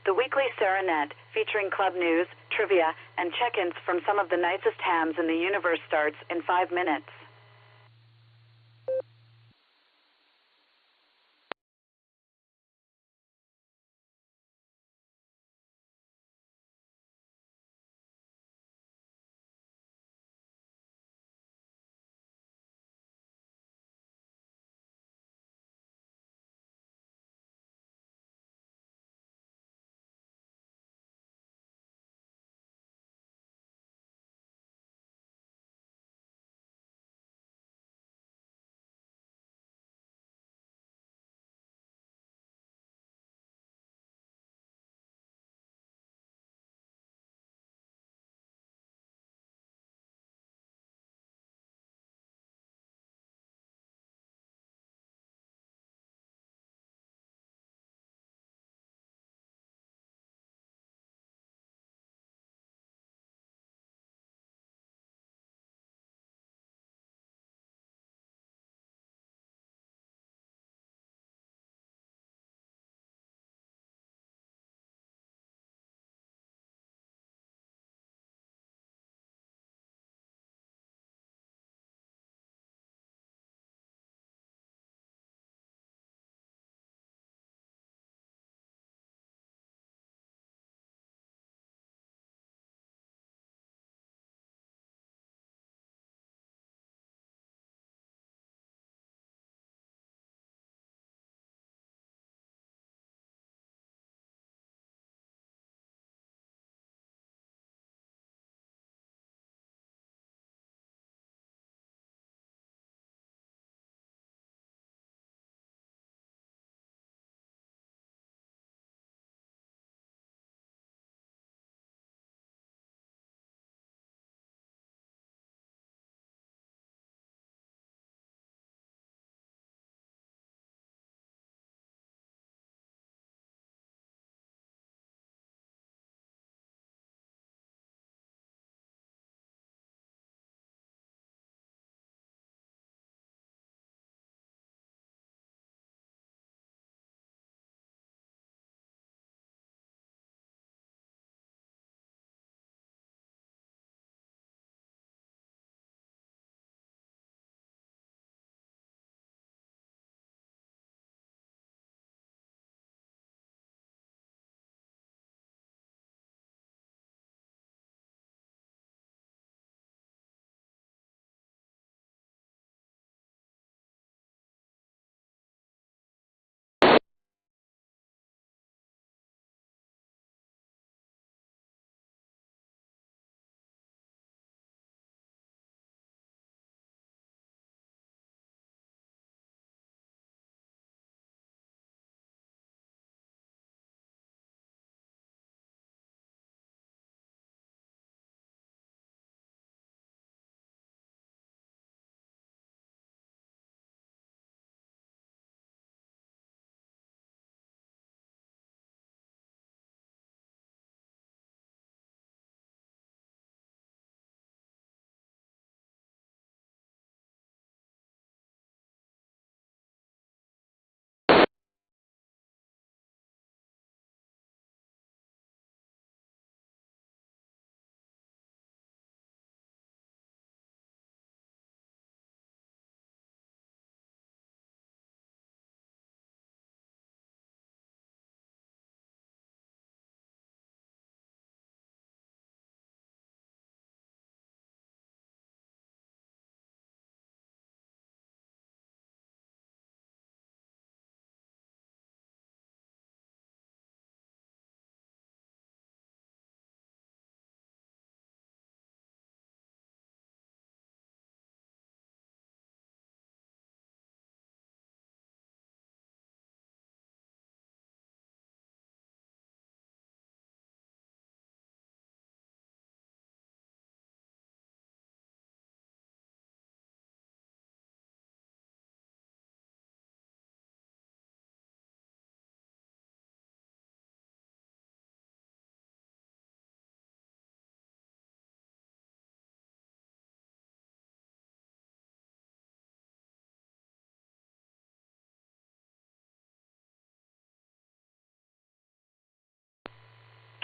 the weekly Serenet, featuring club news, trivia, and check-ins from some of the nicest hams in the universe starts in 5 minutes.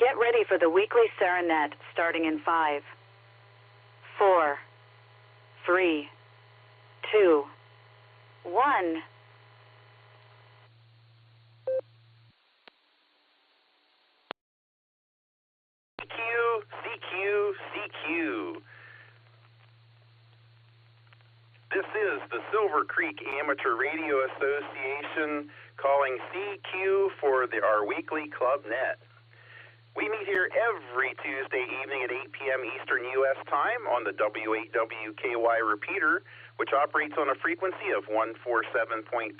Get ready for the weekly Serenet starting in 5, 4, 3, 2, 1. CQ. This is the Silvercreek Amateur Radio Association calling CQ for our weekly Club Net. We meet here every Tuesday evening at 8 p.m. Eastern U.S. time on the W8WKY repeater, which operates on a frequency of 147.39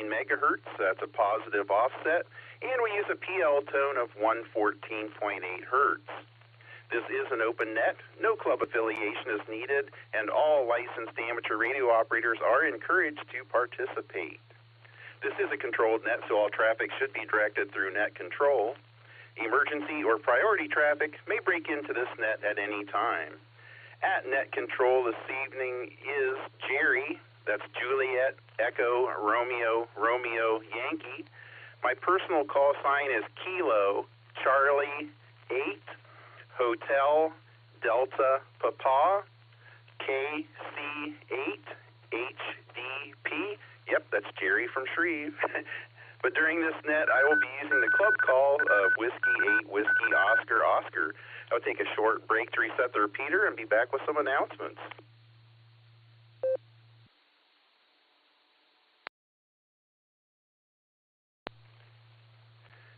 megahertz. That's a positive offset, and we use a PL tone of 114.8 hertz. This is an open net, no club affiliation is needed, and all licensed amateur radio operators are encouraged to participate. This is a controlled net, so all traffic should be directed through net control. Emergency or priority traffic may break into this net at any time. At net control this evening is Jerry, that's Juliet, Echo, Romeo, Yankee. My personal call sign is Kilo, Charlie, 8, Hotel, Delta, Papa, KC8, HDP. Yep, that's Jerry from Shreve. But during this net, I will be using the club call of Whiskey 8, Whiskey, Oscar, Oscar. I'll take a short break to reset the repeater and be back with some announcements.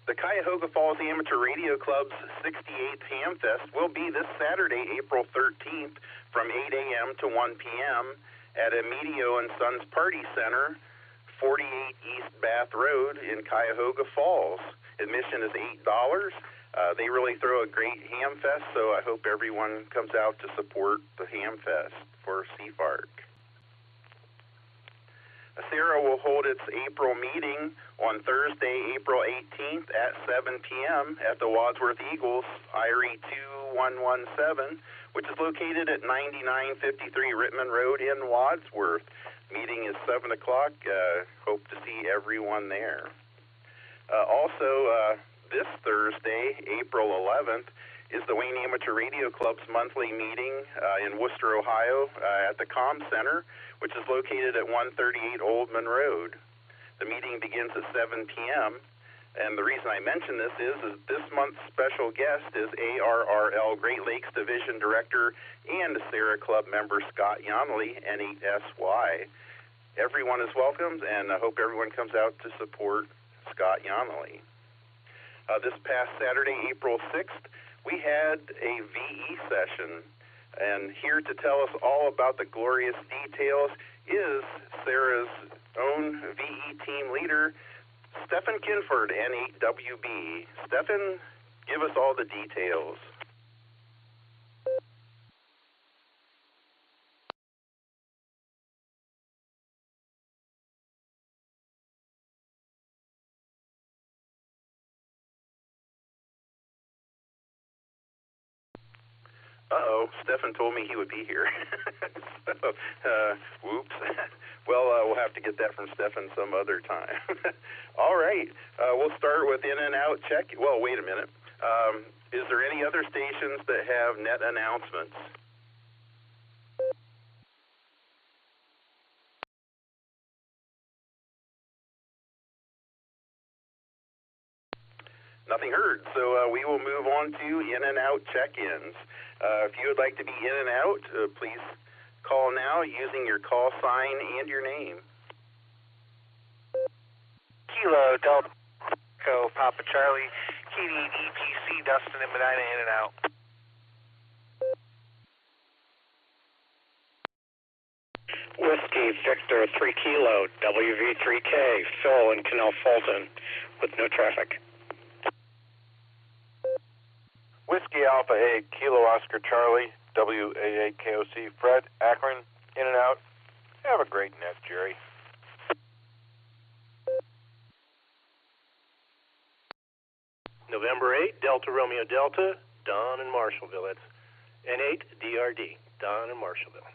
The Cuyahoga Falls Amateur Radio Club's 68th Hamfest will be this Saturday, April 13th, from 8 a.m. to 1 p.m. at Emilio and Sons Party Center, 48 East Bath Road in Cuyahoga Falls. Admission is $8. They really throw a great Hamfest, so I hope everyone comes out to support the Hamfest for CFARC. Sarah will hold its April meeting on Thursday, April 18th at 7 p.m. at the Wadsworth Eagles, IRE 2117, which is located at 9953 Rittman Road in Wadsworth. Meeting is 7 o'clock. Hope to see everyone there. Also, this Thursday, April 11th, is the Wayne Amateur Radio Club's monthly meeting in Worcester, Ohio, at the Com Center, which is located at 138 Oldman Road. The meeting begins at 7 p.m., and the reason I mention this is this month's special guest is ARRL Great Lakes Division Director and Sarah Club member Scott Yonley, N8SY. Everyone is welcomed, and I hope everyone comes out to support Scott Yonley. This past Saturday, April 6th, we had a VE session, and here to tell us all about the glorious details is Sarah's own VE team leader, Stephen Kinford, N8WB. Stephen, give us all the details. Uh-oh, Stephen told me he would be here. So, whoops. Well, we'll have to get that from Stephen some other time. All right, we'll start with in and out check. Well, wait a minute. Is there any other stations that have net announcements? Nothing heard, so we will move on to in and out check-ins. If you would like to be in and out, please call now using your call sign and your name. Kilo, Delta, Echo, Papa Charlie, Katie, EPC, Dustin, and Medina, in and out. Whiskey, Victor, 3 Kilo, WV3K, Phil in Canal Fulton, with no traffic. Whiskey Alpha 8, Kilo Oscar Charlie, WA8KOC, Fred, Akron, in and out. Have a great net, Jerry. November 8, Delta Romeo Delta, Don and Marshallville. That's N8 DRD, Don and Marshallville.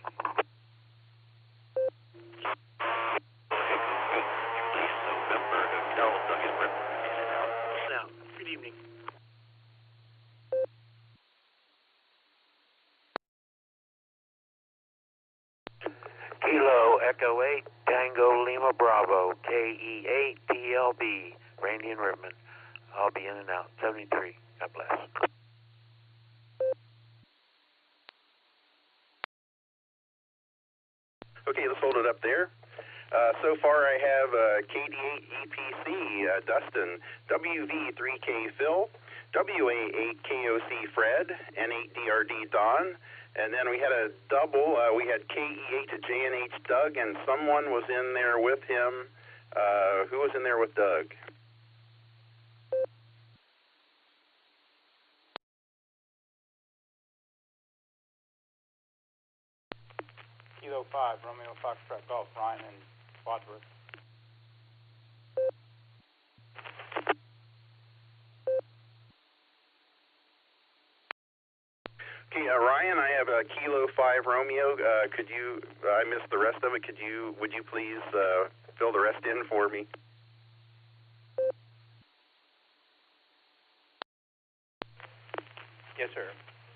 November Delta, in and out. Good evening. Kilo Echo 8 Tango Lima Bravo KE8 TLB Randy and Rittman. I'll be in and out. 73. God bless. Okay, let's hold it up there. So far I have KD8 EPC Dustin, WV3K Phil, WA8 KOC Fred, N8DRD Don, and then we had a double. We had KE8 to JNH Doug, and someone was in there with him. Who was in there with Doug? Kilo 5, Romeo Foxtrot Golf, Ryan and Wadsworth. Okay, Ryan, I have a Kilo 5 Romeo. Could you? I missed the rest of it. Would you please fill the rest in for me? Yes, sir.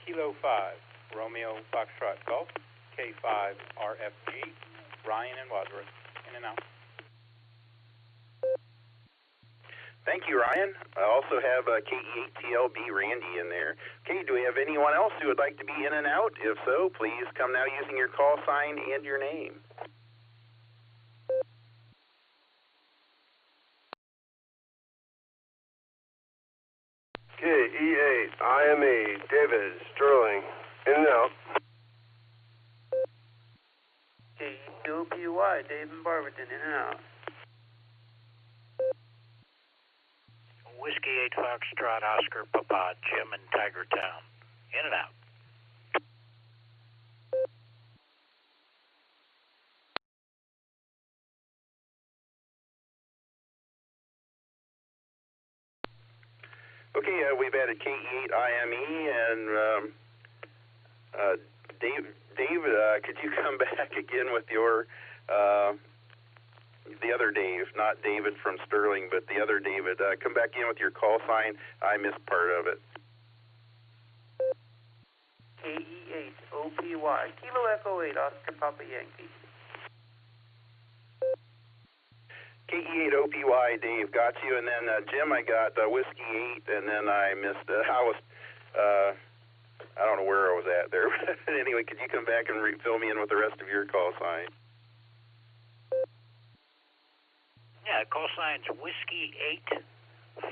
Kilo 5, Romeo Foxtrot Golf, K5 RFG, Ryan and Wadsworth. In and out. Thank you, Ryan. I also have KE8TLB Randy in there. Okay, do we have anyone else who would like to be in and out? If so, please come now using your call sign and your name. KE8 IME David Sterling in and out. KE2PY Dave and Barberton. In and out. Whiskey 8 Foxtrot Oscar Papa Jim in Tigertown. In and out. Okay, we've added KE8 IME and Dave, could you come back again with your the other Dave, not David from Sterling, but the other David. Come back in with your call sign. I missed part of it. KE8 OPY Kilo Echo 8 Oscar Papa Yankee. KE8 OPY Dave, got you. And then Jim, I got Whiskey 8, and then I missed. I don't know where I was at there. Anyway, could you come back and fill me in with the rest of your call sign? Yeah, call sign's Whiskey 8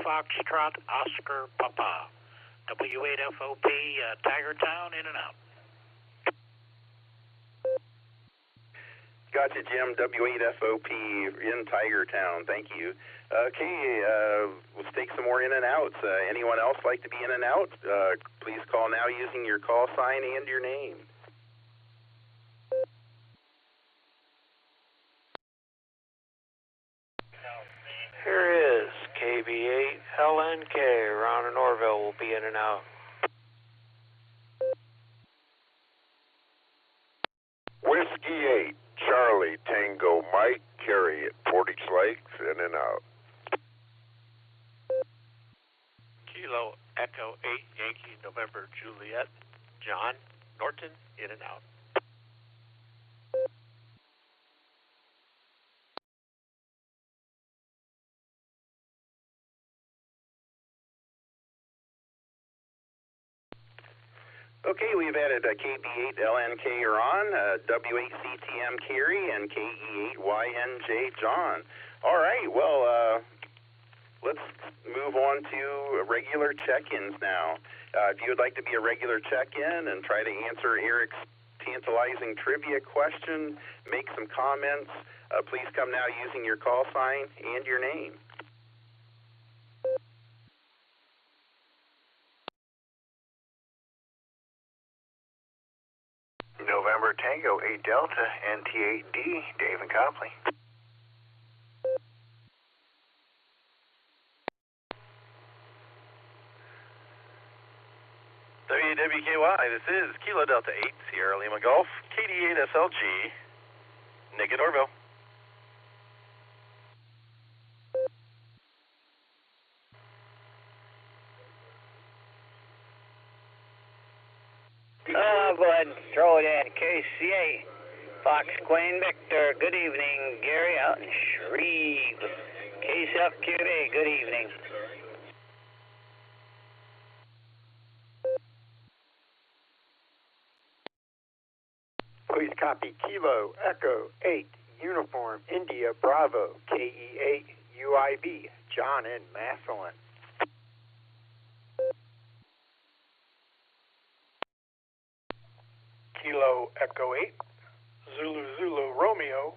Foxtrot Oscar Papa. W8FOP Tigertown, in and out. Gotcha, Jim. W8FOP in Tigertown. Thank you. Okay, let's take some more in and outs. Anyone else like to be in and out? Please call now using your call sign and your name. Here is KB8 LNK. Ron and Orville will be in and out. Whiskey 8 Charlie Tango Mike Carey at Portage Lakes in and out. Kilo Echo 8 Yankee November Juliet. John Norton, in and out. Okay, we've added KB8 LNK Ron, W8CTM Carey, and KE8YNJ John. All right, well, let's move on to regular check-ins now. If you would like to be a regular check-in and try to answer Eric's tantalizing trivia question, make some comments, please come now using your call sign and your name. November Tango 8 Delta NT8D Dave and Copley. WWKY, this is Kilo Delta 8 Sierra Lima Golf, KD8 SLG, Nick and Orville. Go ahead and throw it in. KCA Fox Queen Victor, good evening. Gary out in Shreve. KCFQB, good evening. Please copy Kilo Echo 8 Uniform India Bravo KE8 UIB John in Massillon. Kilo Echo 8 Zulu Zulu Romeo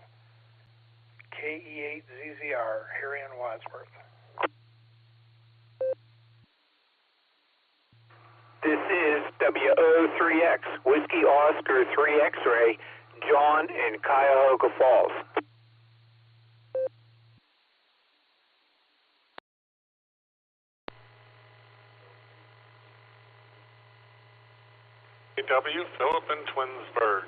KE8 ZZR Harry and Wadsworth. This is WO3X Whiskey Oscar 3 X-Ray John in Cuyahoga Falls. W Philip in Twinsburg.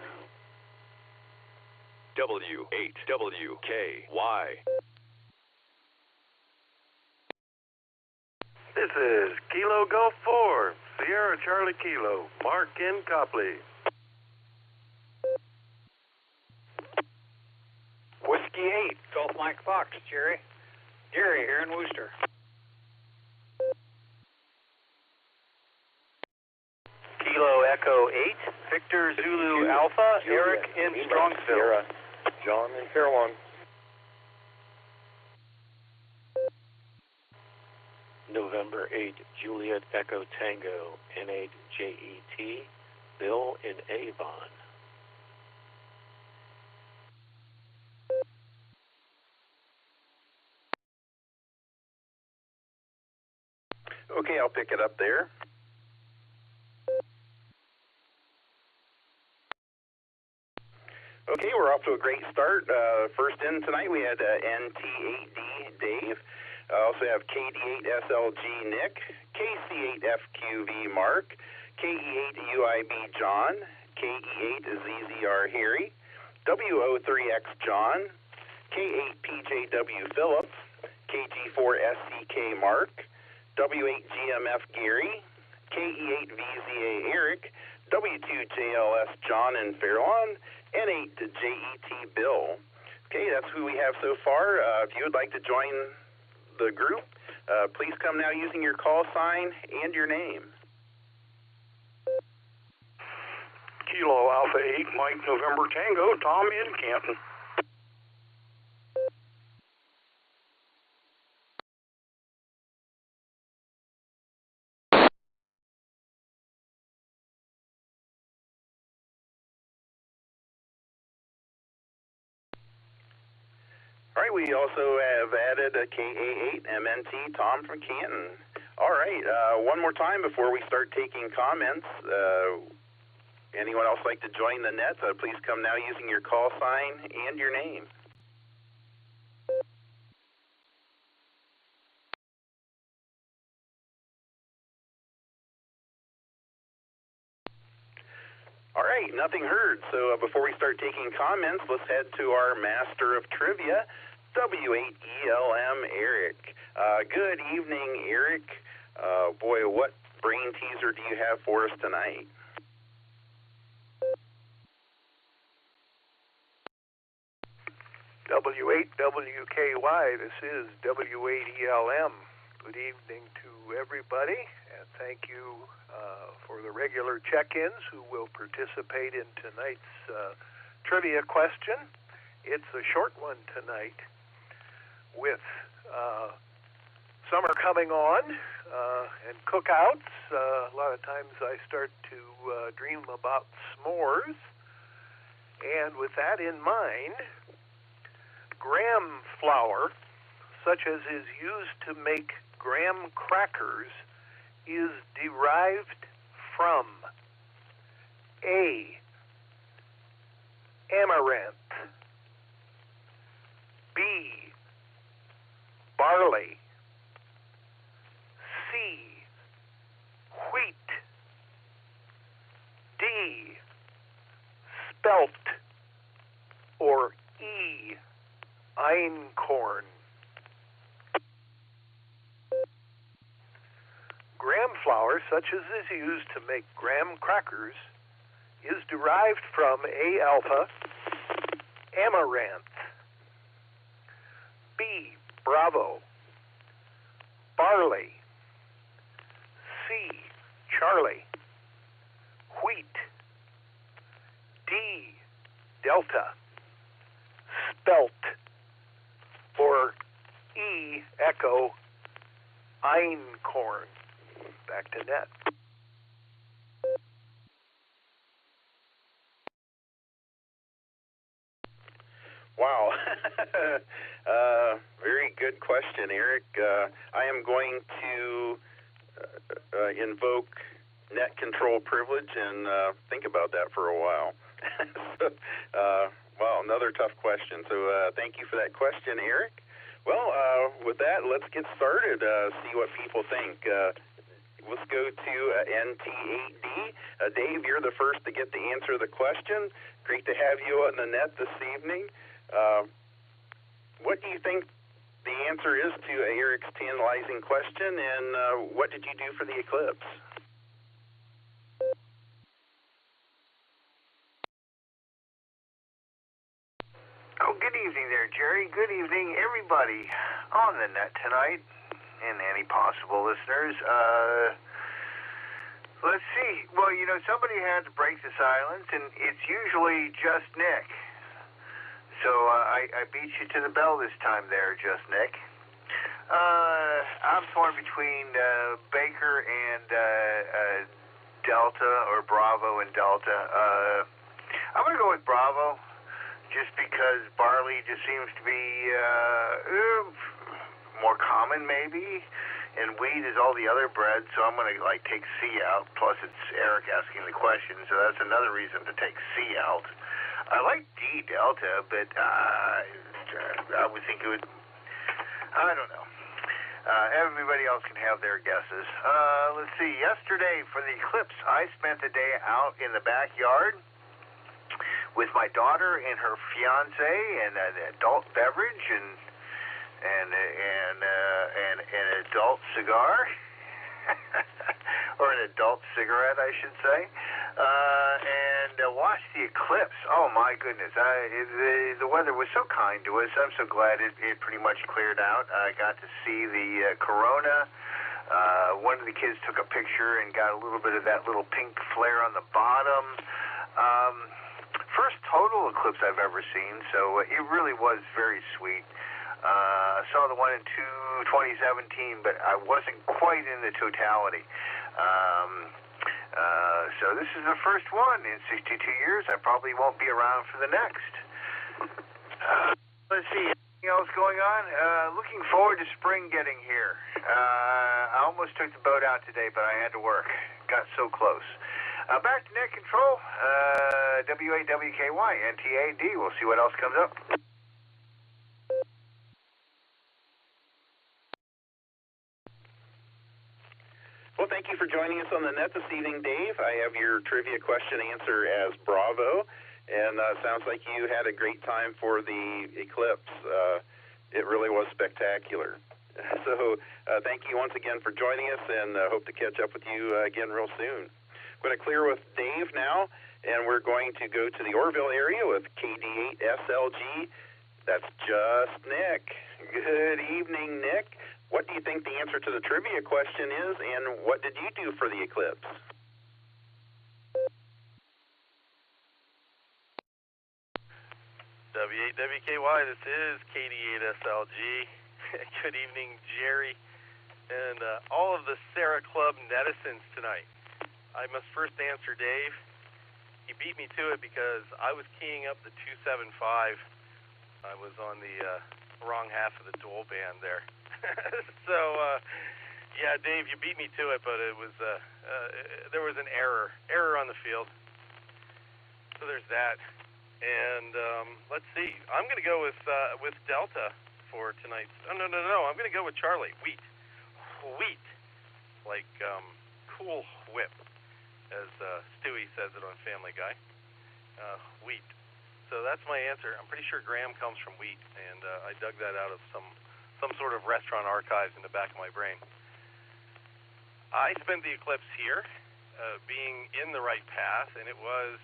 W8WKY. This is Kilo Golf 4, Sierra Charlie Kilo, Mark in Copley. Whiskey 8 Golf Mike Fox, Jerry. Gary here in Worcester. Kilo Echo 8, Victor Zulu Alpha, Eric in Strongsville. Sierra, John in Fairlawn. November 8, Juliet Echo Tango, N8 JET, Bill in Avon. Okay, I'll pick it up there. Okay, we're off to a great start. First in tonight, we had NT8D Dave. Also have KD8SLG Nick, KC8FQV Mark, KE8UIB John, KE8ZZR Harry, WO3X John, K8PJW Philip, KG4SCK Mark, W8GMF Gary, KE8VZA Eric, W2JLS John in Fairlawn, N8JET Bill. Okay, that's who we have so far. If you would like to join the group, please come now using your call sign and your name. Kilo Alpha 8 Mike November Tango, Tom in Canton. All right, we also have added a KA8MNT, Tom from Canton. All right, one more time before we start taking comments. Anyone else like to join the net? Please come now using your call sign and your name. All right, nothing heard. So before we start taking comments, let's head to our master of trivia, W8ELM Eric. Good evening, Eric. Boy, what brain teaser do you have for us tonight? W8WKY, this is W8ELM. Good evening to everybody, and thank you for the regular check-ins who will participate in tonight's trivia question. It's a short one tonight with summer coming on and cookouts. A lot of times I start to dream about s'mores, and with that in mind, graham flour, such as is used to make graham crackers, is derived from A, amaranth, B, barley, C, wheat, D, spelt, or E, einkorn. Graham flour, such as is used to make graham crackers, is derived from A alpha, amaranth. B, Bravo. Barley. C, Charlie. Wheat. D, Delta. Spelt. Or E, Echo, Einkorn. Back to net. Wow. Very good question, Eric. I am going to invoke net control privilege and think about that for a while. Well, another tough question. So thank you for that question, Eric. Well, with that, let's get started, see what people think. Let's go to NT8D. Dave, you're the first to get the answer to the question. Great to have you on the net this evening. What do you think the answer is to Eric's tantalizing question, and what did you do for the eclipse? Oh, good evening there, Jerry. Good evening, everybody on the net tonight, and any possible listeners. Let's see. Well, you know, somebody had to break the silence, and it's usually just Nick. So I beat you to the bell this time there, just Nick. I'm torn between Baker and Delta, or Bravo and Delta. I'm going to go with Bravo, just because barley just seems to be more common, maybe, and wheat is all the other bread, so I'm going to take C out. Plus, it's Eric asking the question, so that's another reason to take C out. I like D, Delta, but I would think it would, I don't know. Everybody else can have their guesses. Let's see. Yesterday, for the eclipse, I spent the day out in the backyard with my daughter and her fiance, and an adult beverage, and an adult cigar, or an adult cigarette, I should say, and watched the eclipse. Oh my goodness! The weather was so kind to us. I'm so glad it pretty much cleared out. I got to see the corona. One of the kids took a picture and got a little bit of that little pink flare on the bottom. First total eclipse I've ever seen, so it really was very sweet. I saw the one in 2017, but I wasn't quite in the totality. So this is the first one in 62 years. I probably won't be around for the next. Let's see, anything else going on? Looking forward to spring getting here. I almost took the boat out today, but I had to work. Got so close. Back to net control. WAWKY, NTAD. We'll see what else comes up. Well, thank you for joining us on the net this evening, Dave. I have your trivia question answer as Bravo, and sounds like you had a great time for the eclipse. It really was spectacular. So thank you once again for joining us, and hope to catch up with you again real soon. I'm going to clear with Dave now, and we're going to go to the Orville area with KD8SLG. That's just Nick. Good evening, Nick. What do you think the answer to the trivia question is, and what did you do for the eclipse? WAWKY, this is KD8SLG. Good evening, Jerry, and all of the Sarah Club netizens tonight. I must first answer Dave. He beat me to it because I was keying up the 275. I was on the wrong half of the dual band there. So, yeah, Dave, you beat me to it, but it was there was an error on the field. So there's that. And let's see. I'm going to go with Delta for tonight's. Oh, no. I'm going to go with Charlie. Wheat, like Cool Whip, as Stewie says it on Family Guy. Wheat. So that's my answer. I'm pretty sure Graham comes from wheat, and I dug that out of some sort of restaurant archives in the back of my brain. I spent the eclipse here, being in the right path, and it was,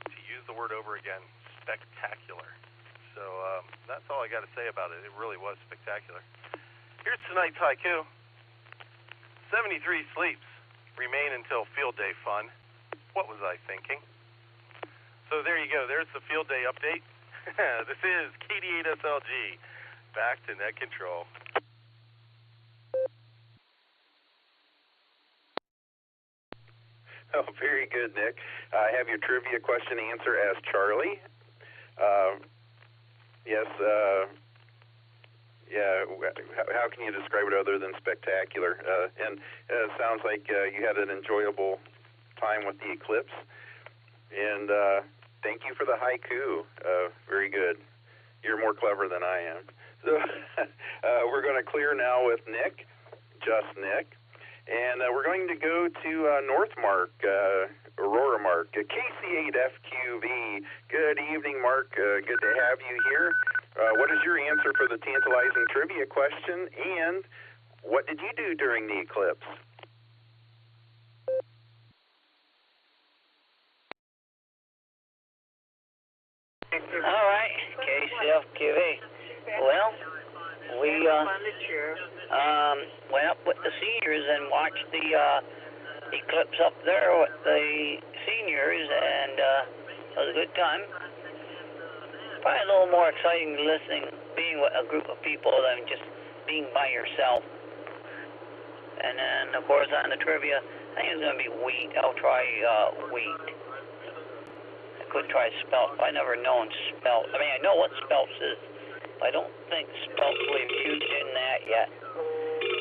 to use the word over again, spectacular. So that's all I got to say about it. It really was spectacular. Here's tonight's haiku. 73 sleeps remain until field day fun. What was I thinking? So there you go. There's the field day update. This is KD8SLG. Back to net control. Oh, very good, Nick. I have your trivia question answer as Charlie. Yes, yeah, how can you describe it other than spectacular? And it sounds like you had an enjoyable time with the eclipse. And thank you for the haiku. Very good. You're more clever than I am. So we're going to clear now with Nick, just Nick. And we're going to go to North Mark, Aurora Mark, KC8FQV. Good evening, Mark. Good to have you here. What is your answer for the tantalizing trivia question, and what did you do during the eclipse? All right, KCFQV. Well, we went up with the seniors and watched the eclipse up there with the seniors, and it was a good time. Probably a little more exciting listening, being with a group of people than just being by yourself. And then, of course, on the trivia, I think it's going to be wheat. I'll try wheat. I could try spelt. I never known spelt. I mean, I know what spelt is. I don't think spelt we've used in that yet.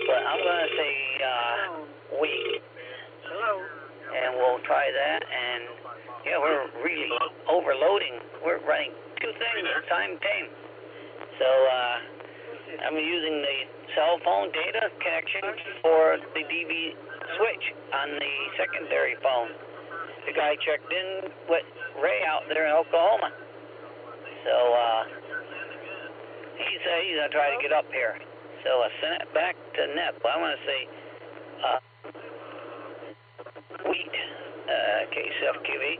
But I'm going to say wheat. Hello. And we'll try that. And, yeah, we're really overloading. We're running two things at the time came. So I'm using the cell phone data connection for the DV switch on the secondary phone. The guy checked in with Ray out there in Oklahoma. So he said he's going to try to get up here. So I sent it back to NEP. I want to say wheat, KCFQV.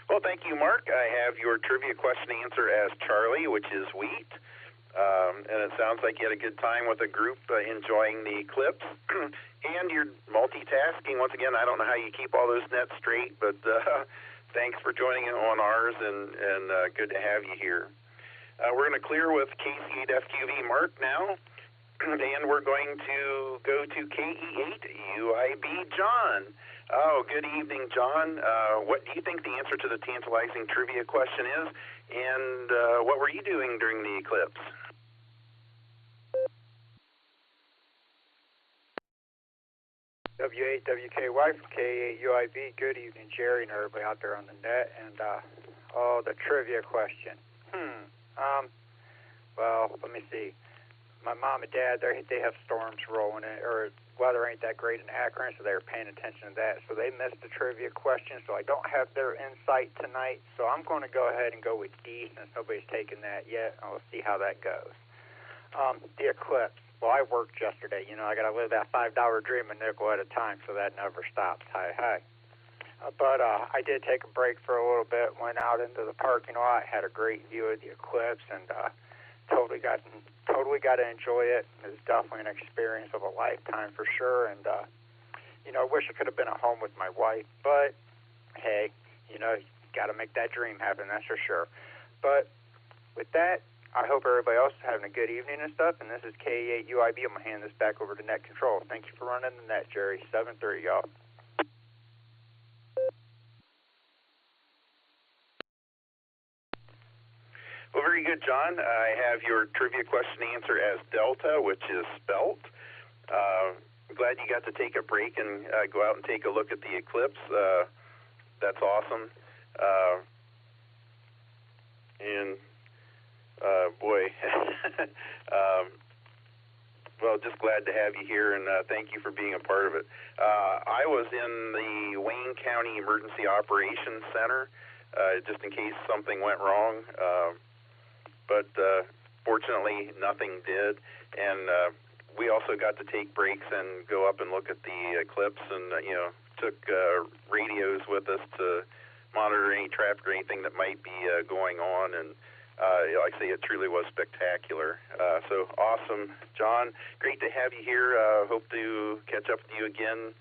Well, thank you, Mark. I have your trivia question answer as Charlie, which is wheat. And it sounds like you had a good time with a group enjoying the eclipse. And you're multitasking. Once again, I don't know how you keep all those nets straight, but thanks for joining on ours, and good to have you here. We're going to clear with KC8FQV Mark now, and we're going to go to KE8UIB John. Oh, good evening, John. What do you think the answer to the tantalizing trivia question is, and what were you doing during the eclipse? W8WKY from K8UIB. Good evening, Jerry, and everybody out there on the net. And, the trivia question. Well, let me see. My mom and dad, they have storms rolling in, or weather ain't that great in Akron, so they were paying attention to that. So they missed the trivia question, so I don't have their insight tonight. So I'm going to go ahead and go with D, since nobody's taken that yet. I'll see how that goes. The eclipse. Well, I worked yesterday. You know, I got to live that $5 dream a nickel at a time, so that never stops. Hi. But I did take a break for a little bit, went out into the parking lot, had a great view of the eclipse, and totally got to enjoy it. It was definitely an experience of a lifetime for sure. And I wish I could have been at home with my wife, but hey, you got to make that dream happen. That's for sure. But with that, I hope everybody else is having a good evening and stuff. And this is K8UIB. I'm gonna hand this back over to Net Control. Thank you for running the net, Jerry. 7:30, y'all. Well, very good, John. I have your trivia question answer as Delta, which is spelt. I'm glad you got to take a break and go out and take a look at the eclipse. That's awesome. Boy, well, just glad to have you here, and thank you for being a part of it. I was in the Wayne County Emergency Operations Center, just in case something went wrong. But fortunately, nothing did. And we also got to take breaks and go up and look at the eclipse, and took radios with us to monitor any traffic or anything that might be going on. And like I say, it truly was spectacular. So awesome, John. Great to have you here. Hope to catch up with you again,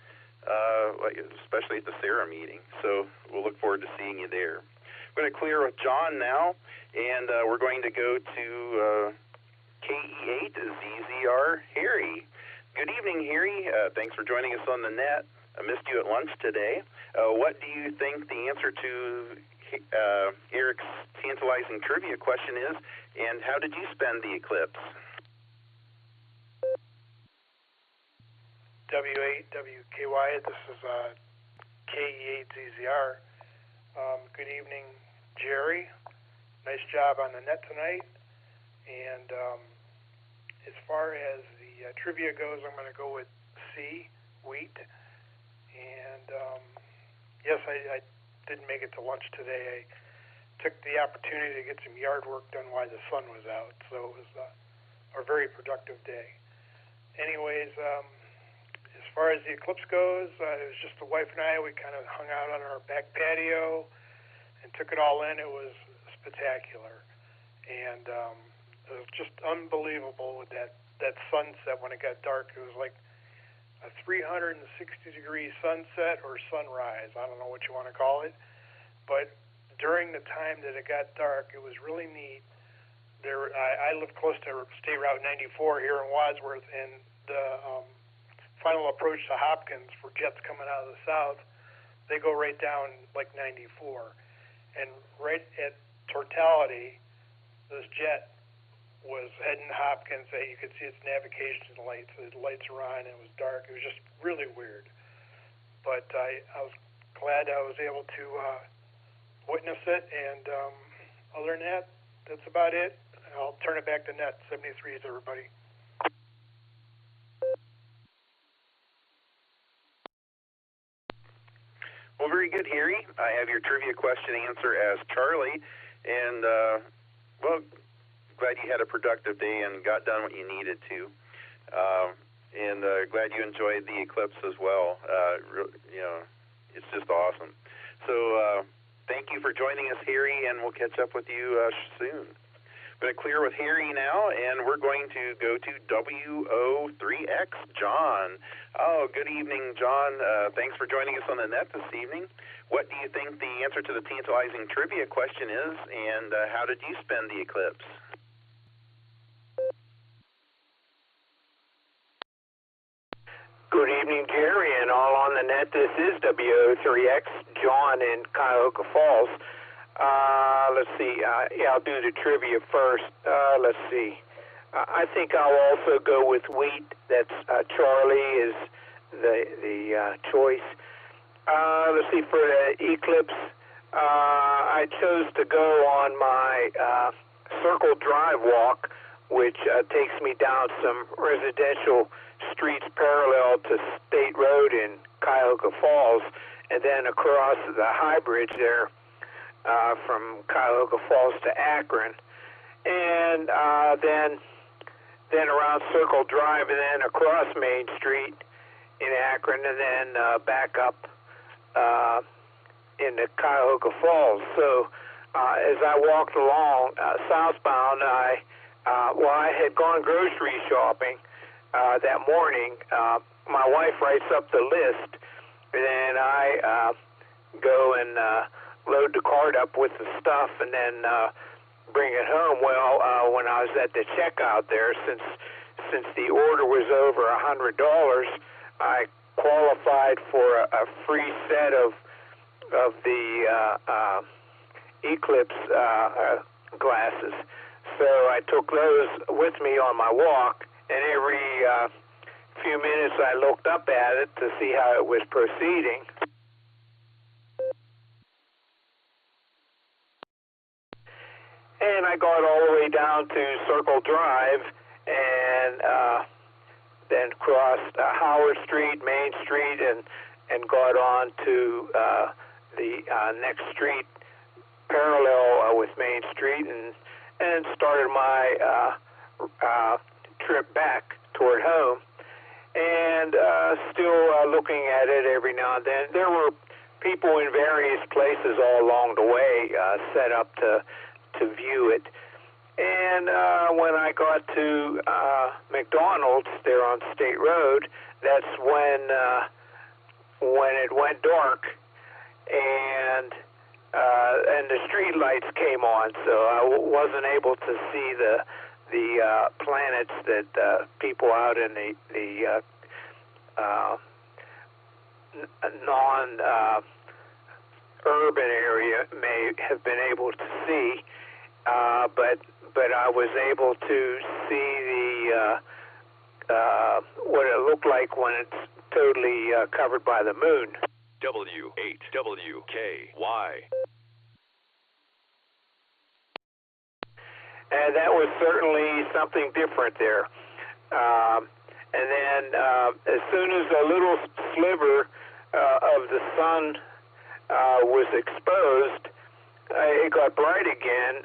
especially at the Sarah meeting. So we'll look forward to seeing you there. I'm going to clear with John now, and we're going to go to KE8 ZZR Harry. Good evening, Harry. Thanks for joining us on the net. I missed you at lunch today. What do you think the answer to Eric's tantalizing trivia question is, and how did you spend the eclipse? W8WKY, this is KE8ZZR. Good evening, Jerry. Nice job on the net tonight. And as far as the trivia goes, I'm going to go with C, wheat. And yes, I didn't make it to lunch today. I took the opportunity to get some yard work done while the sun was out, so it was a very productive day. Anyways, as far as the eclipse goes, it was just the wife and I. We kind of hung out on our back patio and took it all in. It was spectacular, and it was just unbelievable with that sunset when it got dark. It was like a 360-degree sunset or sunrise. I don't know what you want to call it. But during the time that it got dark, it was really neat. I live close to State Route 94 here in Wadsworth, and the final approach to Hopkins for jets coming out of the south, they go right down like 94. And right at Totality, this jet was heading Hopkins. You could see its navigation lights. The lights were on, and it was dark. It was just really weird. But I was glad I was able to witness it, and other than that, that's about it. I'll turn it back to net. 73s, everybody. Well, very good, Harry. I have your trivia question answer as Charlie, and well, glad you had a productive day and got done what you needed to, and glad you enjoyed the eclipse as well. It's just awesome. So thank you for joining us, Harry, and we'll catch up with you soon. I'm going to clear with Harry now, and we're going to go to WO3X, John. Oh, good evening, John. Thanks for joining us on the net this evening. What do you think the answer to the tantalizing trivia question is, and how did you spend the eclipse? Good evening, Jerry, and all on the net. This is WO3X, John in Cuyahoga Falls. Let's see. I'll do the trivia first. Let's see. I think I'll also go with wheat. That's Charlie is the choice. Let's see. For the eclipse, I chose to go on my Circle Drive walk, which takes me down some residential streets parallel to State Road in Cuyahoga Falls, and then across the high bridge there from Cuyahoga Falls to Akron, and then around Circle Drive, and then across Main Street in Akron, and then back up into Cuyahoga Falls. So as I walked along southbound, I had gone grocery shopping that morning. My wife writes up the list, and then I go and load the cart up with the stuff, and then bring it home. Well, when I was at the checkout there, since the order was over $100, I qualified for a free set of the Eclipse glasses. So I took those with me on my walk, and every few minutes I looked up at it to see how it was proceeding. And I got all the way down to Circle Drive, and then crossed Howard Street, Main Street, and got on to the next street parallel with Main Street, and started my trip back toward home, and still looking at it every now and then. There were people in various places all along the way set up to view it. And when I got to McDonald's there on State Road, that's when it went dark, and the street lights came on, so I wasn't able to see the planets that people out in the non-urban area may have been able to see, but I was able to see what it looked like when it's totally covered by the moon. W8WKY. And that was certainly something different there. And then as soon as a little sliver of the sun was exposed, it got bright again,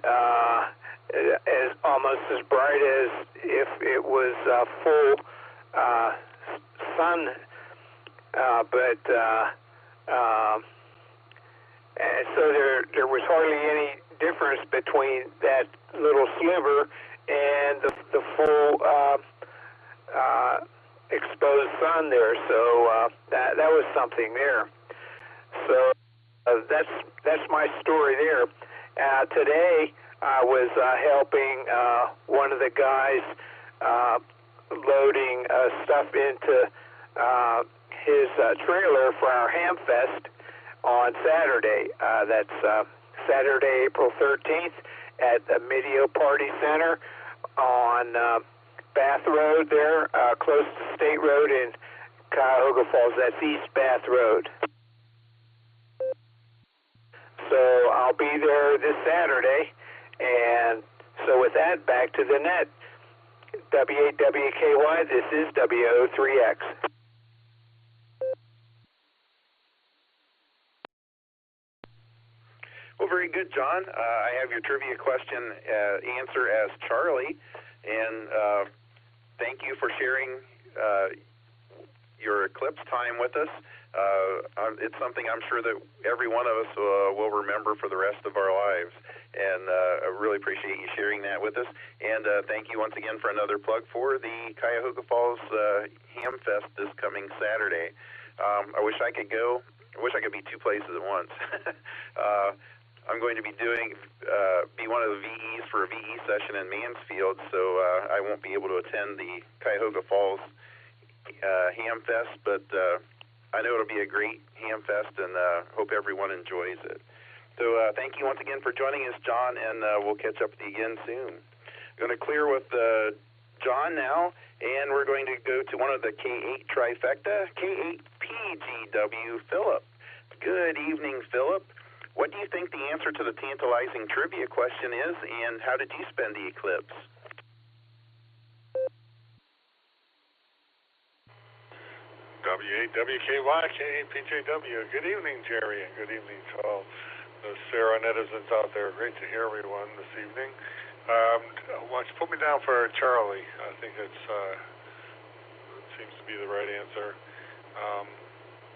almost as bright as if it was full sun. And so there was hardly any difference between that little sliver and the full exposed sun there. So that was something there. So that's my story there. Today I was helping one of the guys loading stuff into his trailer for our Ham Fest on Saturday. That's Saturday, April 13th at the Medio Party Center on Bath Road there, close to State Road in Cuyahoga Falls. That's East Bath Road. So I'll be there this Saturday. And so with that, back to the net. W8WKY, this is WO3X. Well, very good, John. I have your trivia question answer as Charlie, and thank you for sharing your eclipse time with us. It's something I'm sure that every one of us will remember for the rest of our lives, and I really appreciate you sharing that with us. And thank you once again for another plug for the Cuyahoga Falls Ham Fest this coming Saturday. I wish I could go. I wish I could be two places at once. I'm going to be be one of the VEs for a VE session in Mansfield, so I won't be able to attend the Cuyahoga Falls Ham Fest, but I know it'll be a great Ham Fest, and hope everyone enjoys it. So thank you once again for joining us, John, and we'll catch up with you again soon. I'm going to clear with John now, and we're going to go to one of the K8 trifecta, K8PGW, Philip. Good evening, Philip. What do you think the answer to the tantalizing trivia question is, and how did you spend the eclipse? W8WKY, K8PJW. Good evening, Jerry, and good evening to all the Sarah netizens out there. Great to hear everyone this evening. Why don't you put me down for Charlie? I think it seems to be the right answer.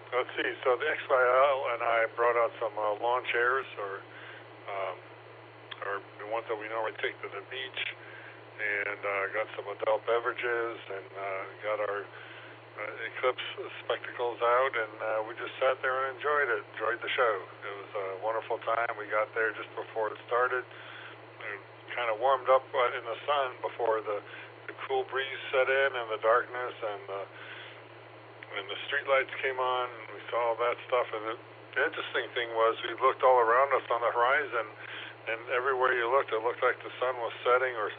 Let's see. So the XYL and I brought out some lawn chairs, or the ones that we normally take to the beach, and got some adult beverages, and got our eclipse spectacles out, and we just sat there and enjoyed the show. It was a wonderful time. We got there just before it started. We kind of warmed up in the sun before the cool breeze set in, and the darkness, and the street lights came on, and we saw all that stuff. And the interesting thing was we looked all around us on the horizon, and everywhere you looked, it looked like the sun was setting or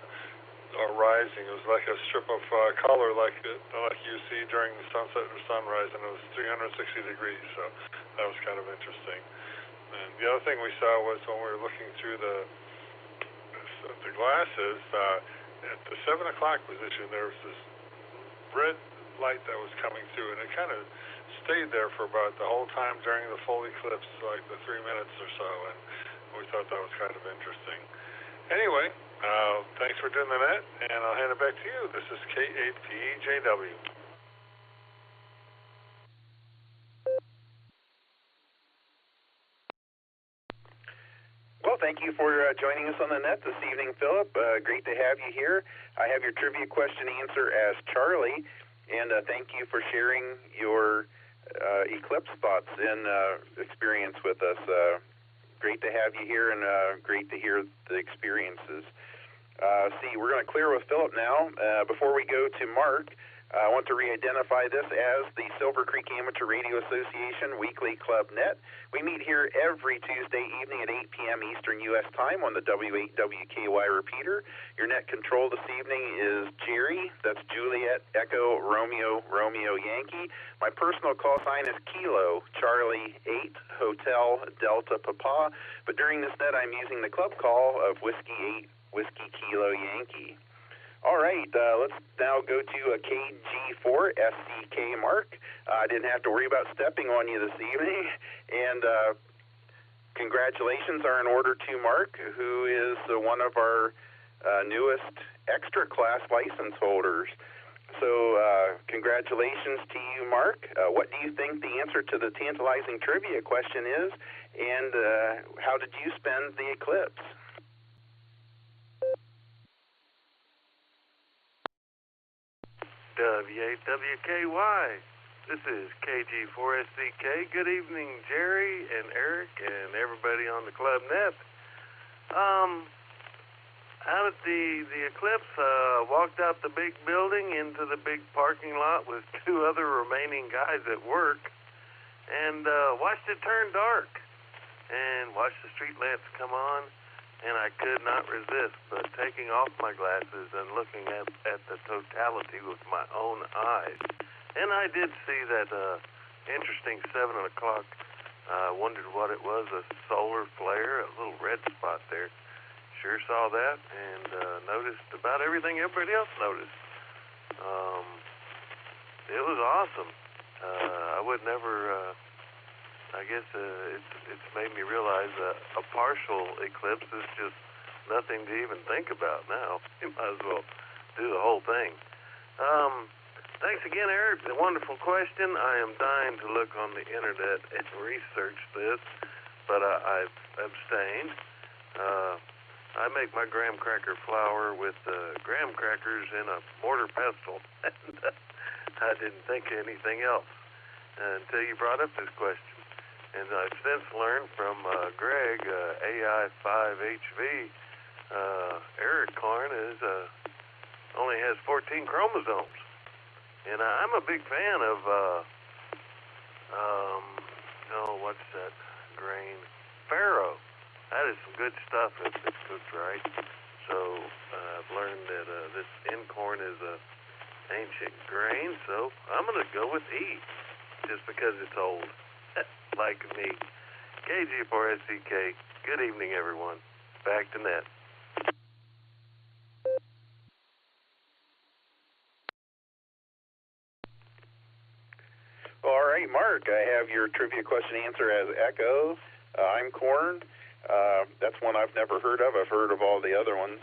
rising. It was like a strip of color like you see during the sunset or sunrise, and it was 360 degrees, so that was kind of interesting. And the other thing we saw was when we were looking through the glasses, at the 7 o'clock position, there was this red light that was coming through, and it kind of stayed there for about the whole time during the full eclipse, like the 3 minutes or so, and we thought that was kind of interesting. Anyway, Thanks for doing the net, and I'll hand it back to you. This is K8PJW. Well, thank you for joining us on the net this evening, Philip. Great to have you here. I have your trivia question answer as Charlie, and thank you for sharing your eclipse thoughts and experience with us. Great to have you here, and great to hear the experiences. We're going to clear with Philip now. Before we go to Mark, I want to re-identify this as the Silvercreek Amateur Radio Association Weekly Club Net. We meet here every Tuesday evening at 8 p.m. Eastern U.S. time on the W8WKY repeater. Your net control this evening is Jerry. That's Juliet Echo Romeo Romeo Yankee. My personal call sign is Kilo Charlie 8 Hotel Delta Papa. But during this net, I'm using the club call of Whiskey 8 Whiskey Kilo Yankee. All right, let's now go to KG4 SCK Mark. I didn't have to worry about stepping on you this evening, and congratulations are in order to Mark, who is one of our newest extra class license holders. So congratulations to you, Mark. What do you think the answer to the tantalizing trivia question is, and how did you spend the eclipse? W8WKY. This is KG4SCK. Good evening, Jerry and Eric and everybody on the Club Net. Out at the eclipse, walked out the big building into the big parking lot with two other remaining guys at work, and watched it turn dark, and watched the street lamps come on. And I could not resist but taking off my glasses and looking at the totality with my own eyes. And I did see that interesting 7 o'clock. Wondered what it was, a solar flare, a little red spot there. Sure saw that and noticed about everything everybody else noticed. It was awesome. I would never... I guess it's made me realize a partial eclipse is just nothing to even think about now. You might as well do the whole thing. Thanks again, Eric. A wonderful question. I am dying to look on the internet and research this, but I've abstained. I make my graham cracker flour with graham crackers in a mortar pestle, and I didn't think of anything else until you brought up this question. And I've since learned from Greg, AI5HV, Eric Korn only has 14 chromosomes. And I'm a big fan of, what's that grain? Farro. That is some good stuff if it's cooked right. So I've learned that this incorn is a ancient grain, so I'm going to go with E, just because it's old. Like me. KG4SCK. Good evening, everyone. Back to net. All right, Mark, I have your trivia question answer as Echo. I'm Corn. That's one I've never heard of. I've heard of all the other ones.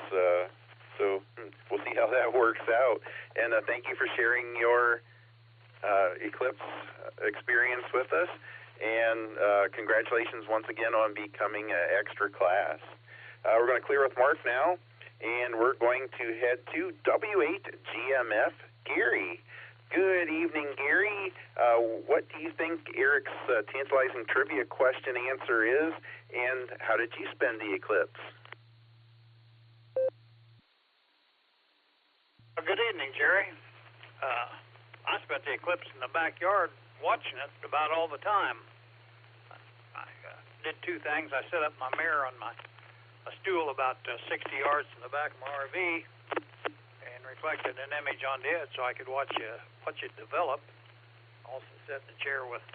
So we'll see how that works out. And thank you for sharing your eclipse experience with us. And congratulations once again on becoming extra class. We're going to clear with Mark now, and we're going to head to W8GMF Gary. Good evening, Gary. What do you think Eric's tantalizing trivia question answer is, and how did you spend the eclipse? Good evening, Jerry. I spent the eclipse in the backyard watching it about all the time. I did two things. I set up my mirror on a stool about 60 yards from the back of my RV and reflected an image onto it so I could watch it develop. Also set in the chair with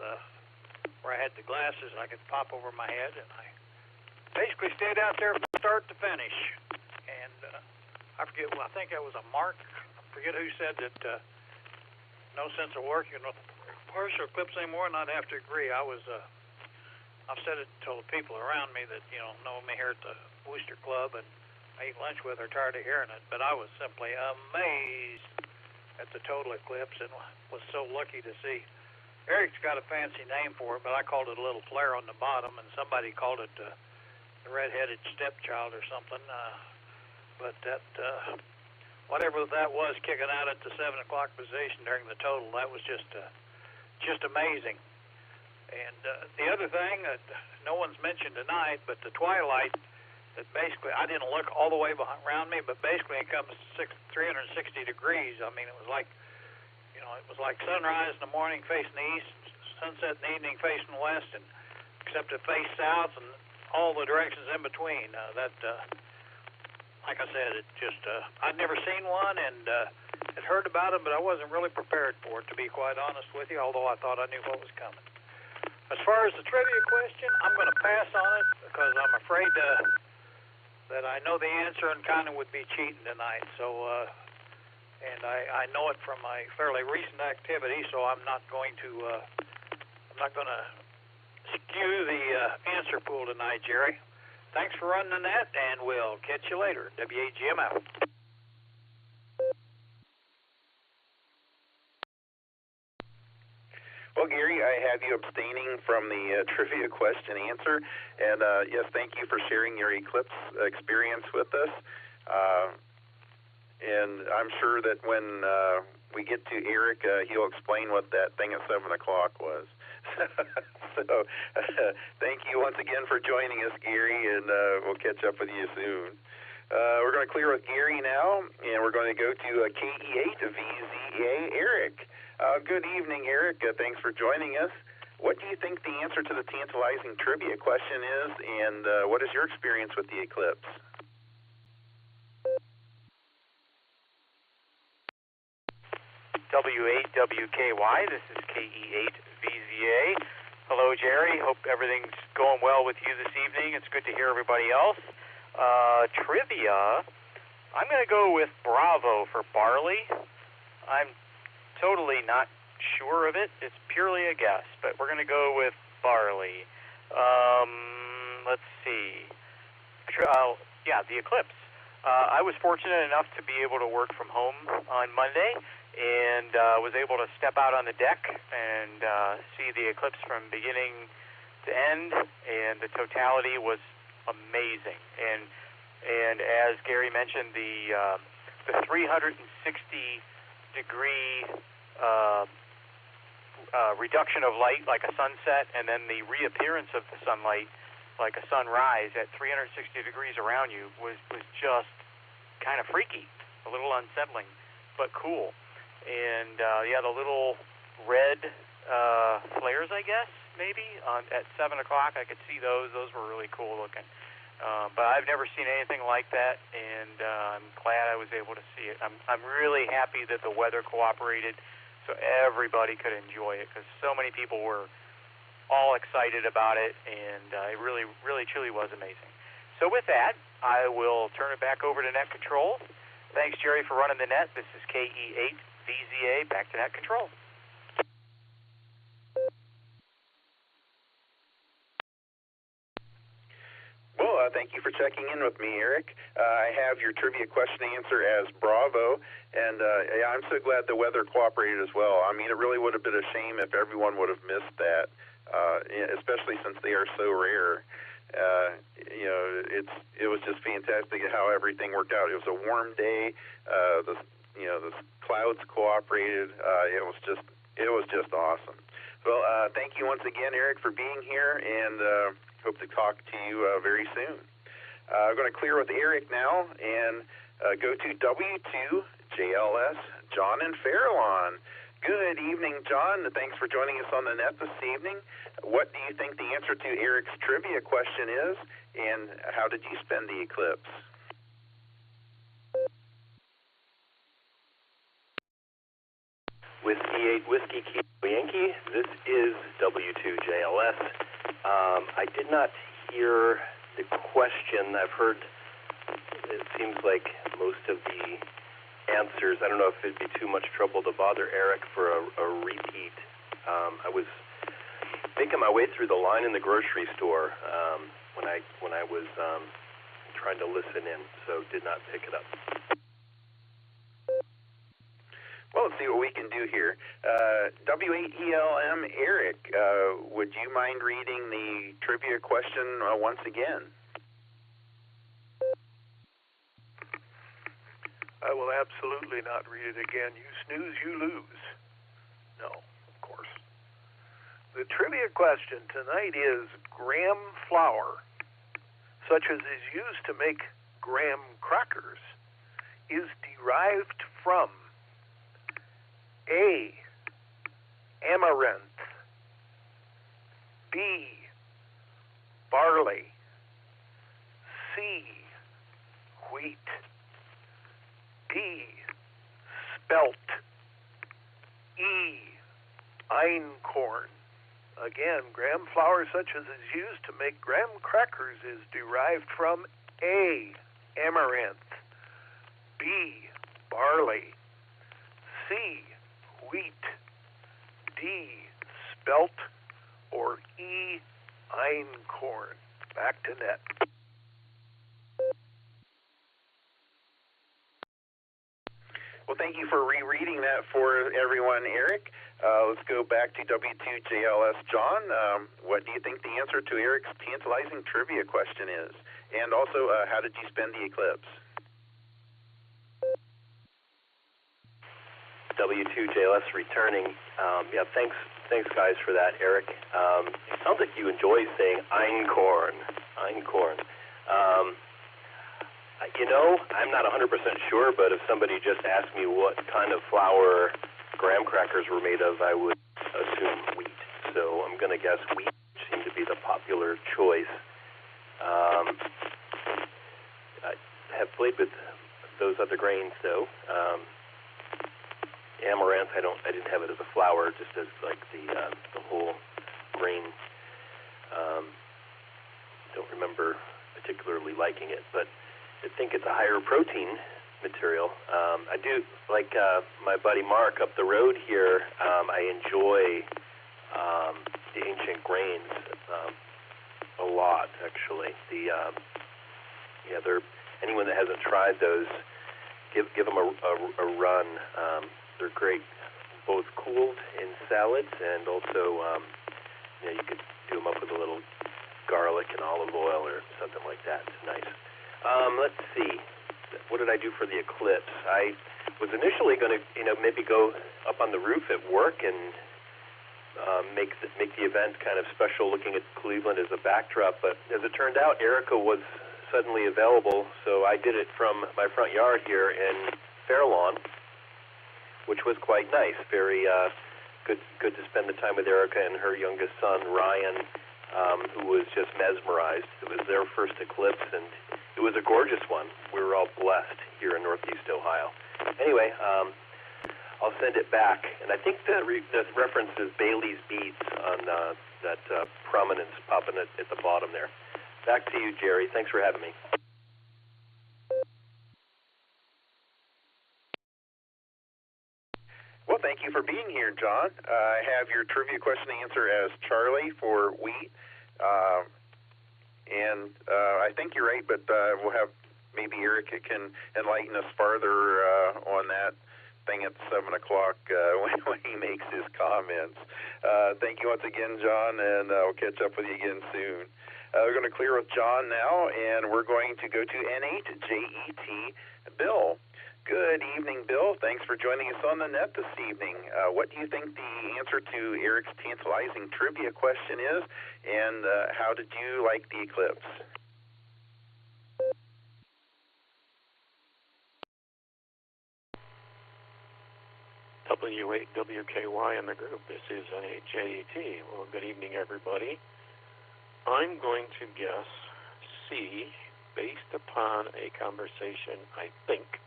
where I had the glasses I could pop over my head, and I basically stayed out there from start to finish. And I think it was a Mark. I forget who said that no sense of working with partial eclipse anymore, and I'd have to agree. I've said it to the people around me that know me here at the Booster Club, and ate lunch with or tired of hearing it, but I was simply amazed at the total eclipse and was so lucky to see. Eric's got a fancy name for it, but I called it a little flare on the bottom, and somebody called it the red-headed stepchild or something. But that, whatever that was, kicking out at the 7 o'clock position during the total, that was just amazing. And the other thing that no one's mentioned tonight, but the twilight, that basically, I didn't look all the way around me, but basically it comes 360 degrees. I mean, it was like, it was like sunrise in the morning facing the east, sunset in the evening facing the west, and except it faced south and all the directions in between. Like I said, it just, I'd never seen one and had heard about it, but I wasn't really prepared for it, to be quite honest with you, although I thought I knew what was coming. As far as the trivia question, I'm going to pass on it because I'm afraid that I know the answer and kind of would be cheating tonight. So, and I know it from my fairly recent activity, so I'm not going to skew the answer pool tonight, Jerry. Thanks for running the net, and we'll catch you later. WAGM out. Well, Gary, I have you abstaining from the trivia question answer, and yes, thank you for sharing your eclipse experience with us. And I'm sure that when we get to Eric, he'll explain what that thing at 7 o'clock was. So thank you once again for joining us, Gary, and we'll catch up with you soon. We're going to clear with Gary now, and we're going to go to KE8VZA Eric. Good evening, Eric. Thanks for joining us. What do you think the answer to the tantalizing trivia question is, and what is your experience with the eclipse? W8WKY, this is KE8VZA. Hello, Jerry. Hope everything's going well with you this evening. It's good to hear everybody else. Trivia, I'm going to go with Bravo for barley. I'm totally not sure of it. It's purely a guess, but we're going to go with barley. Let's see. The eclipse. I was fortunate enough to be able to work from home on Monday, and was able to step out on the deck and see the eclipse from beginning to end, and the totality was amazing. And as Gary mentioned, the 360 degree reduction of light like a sunset, and then the reappearance of the sunlight like a sunrise at 360 degrees around you was just kind of freaky, a little unsettling, but cool. And the little red flares, I guess, maybe at 7 o'clock, I could see those. Those were really cool looking. But I've never seen anything like that, and I'm glad I was able to see it. I'm really happy that the weather cooperated so everybody could enjoy it, because so many people were all excited about it, and it really, really, truly was amazing. So with that, I will turn it back over to Net Control. Thanks, Jerry, for running the net. This is KE8VZA, back to Net Control. Well, thank you for checking in with me, Eric. I have your trivia question answer as Bravo, and I'm so glad the weather cooperated as well. I mean, it really would have been a shame if everyone would have missed that, especially since they are so rare. It was just fantastic how everything worked out. It was a warm day. The clouds cooperated. It was just awesome. Well, thank you once again, Eric, for being here, and hope to talk to you very soon. I'm going to clear with Eric now and go to W2JLS, John and Fairlawn. Good evening, John. Thanks for joining us on the net this evening. What do you think the answer to Eric's trivia question is, and how did you spend the eclipse? Whiskey 8 Whiskey Kilo Yankee, this is W2JLS. I did not hear the question. I've heard, it seems like most of the answers. I don't know if it'd be too much trouble to bother Eric for a repeat. I was making my way through the line in the grocery store when I was trying to listen in, so did not pick it up. Well, let's see what we can do here. W8ELM Eric, would you mind reading the trivia question once again? I will absolutely not read it again. You snooze, you lose. No, of course. The trivia question tonight is graham flour, such as is used to make graham crackers, is derived from A, amaranth, B, barley, C, wheat, D, spelt, E, einkorn. Again, graham flour such as is used to make graham crackers is derived from A, amaranth, B, barley, C, wheat, D, spelt, or E, einkorn. Back to net. Well, thank you for rereading that for everyone, Eric. Let's go back to W2JLS. John, what do you think the answer to Eric's tantalizing trivia question is? And also, how did you spend the eclipse? W2JLS returning. Yeah, thanks guys for that, Eric. It sounds like you enjoy saying einkorn. You know, I'm not 100% sure, but if somebody just asked me what kind of flour graham crackers were made of, I would assume wheat. So I'm going to guess wheat seemed to be the popular choice. I have played with those other grains, though. Amaranth, I didn't have it as a flour, just as like the whole grain. Don't remember particularly liking it, but I think it's a higher protein material. I do like my buddy Mark up the road here. I enjoy the ancient grains a lot, actually. They're anyone that hasn't tried those, give them a run. They're great, both cooled in salads and also you could do them up with a little garlic and olive oil or something like that. It's nice. Let's see. What did I do for the eclipse? I was initially going to, maybe go up on the roof at work and make the event kind of special, looking at Cleveland as a backdrop. But as it turned out, Erica was suddenly available, so I did it from my front yard here in Fairlawn, which was quite nice. Very good to spend the time with Erica and her youngest son, Ryan, who was just mesmerized. It was their first eclipse, and it was a gorgeous one. We were all blessed here in Northeast Ohio. Anyway, I'll send it back, and I think that references Bailey's beads on that prominence popping at the bottom there. Back to you, Jerry. Thanks for having me. Well, thank you for being here, John. I have your trivia question answer as Charlie for wheat. And I think you're right, but we'll have maybe Erica can enlighten us farther on that thing at 7 o'clock when he makes his comments. Thank you once again, John, and we'll catch up with you again soon. We're going to clear with John now, and we're going to go to N8JET Bill. Good evening, Bill. Thanks for joining us on the net this evening. What do you think the answer to Eric's tantalizing trivia question is, and how did you like the eclipse? W8WKY in the group. This is N8JET. Well, good evening, everybody. I'm going to guess C, based upon a conversation, I think,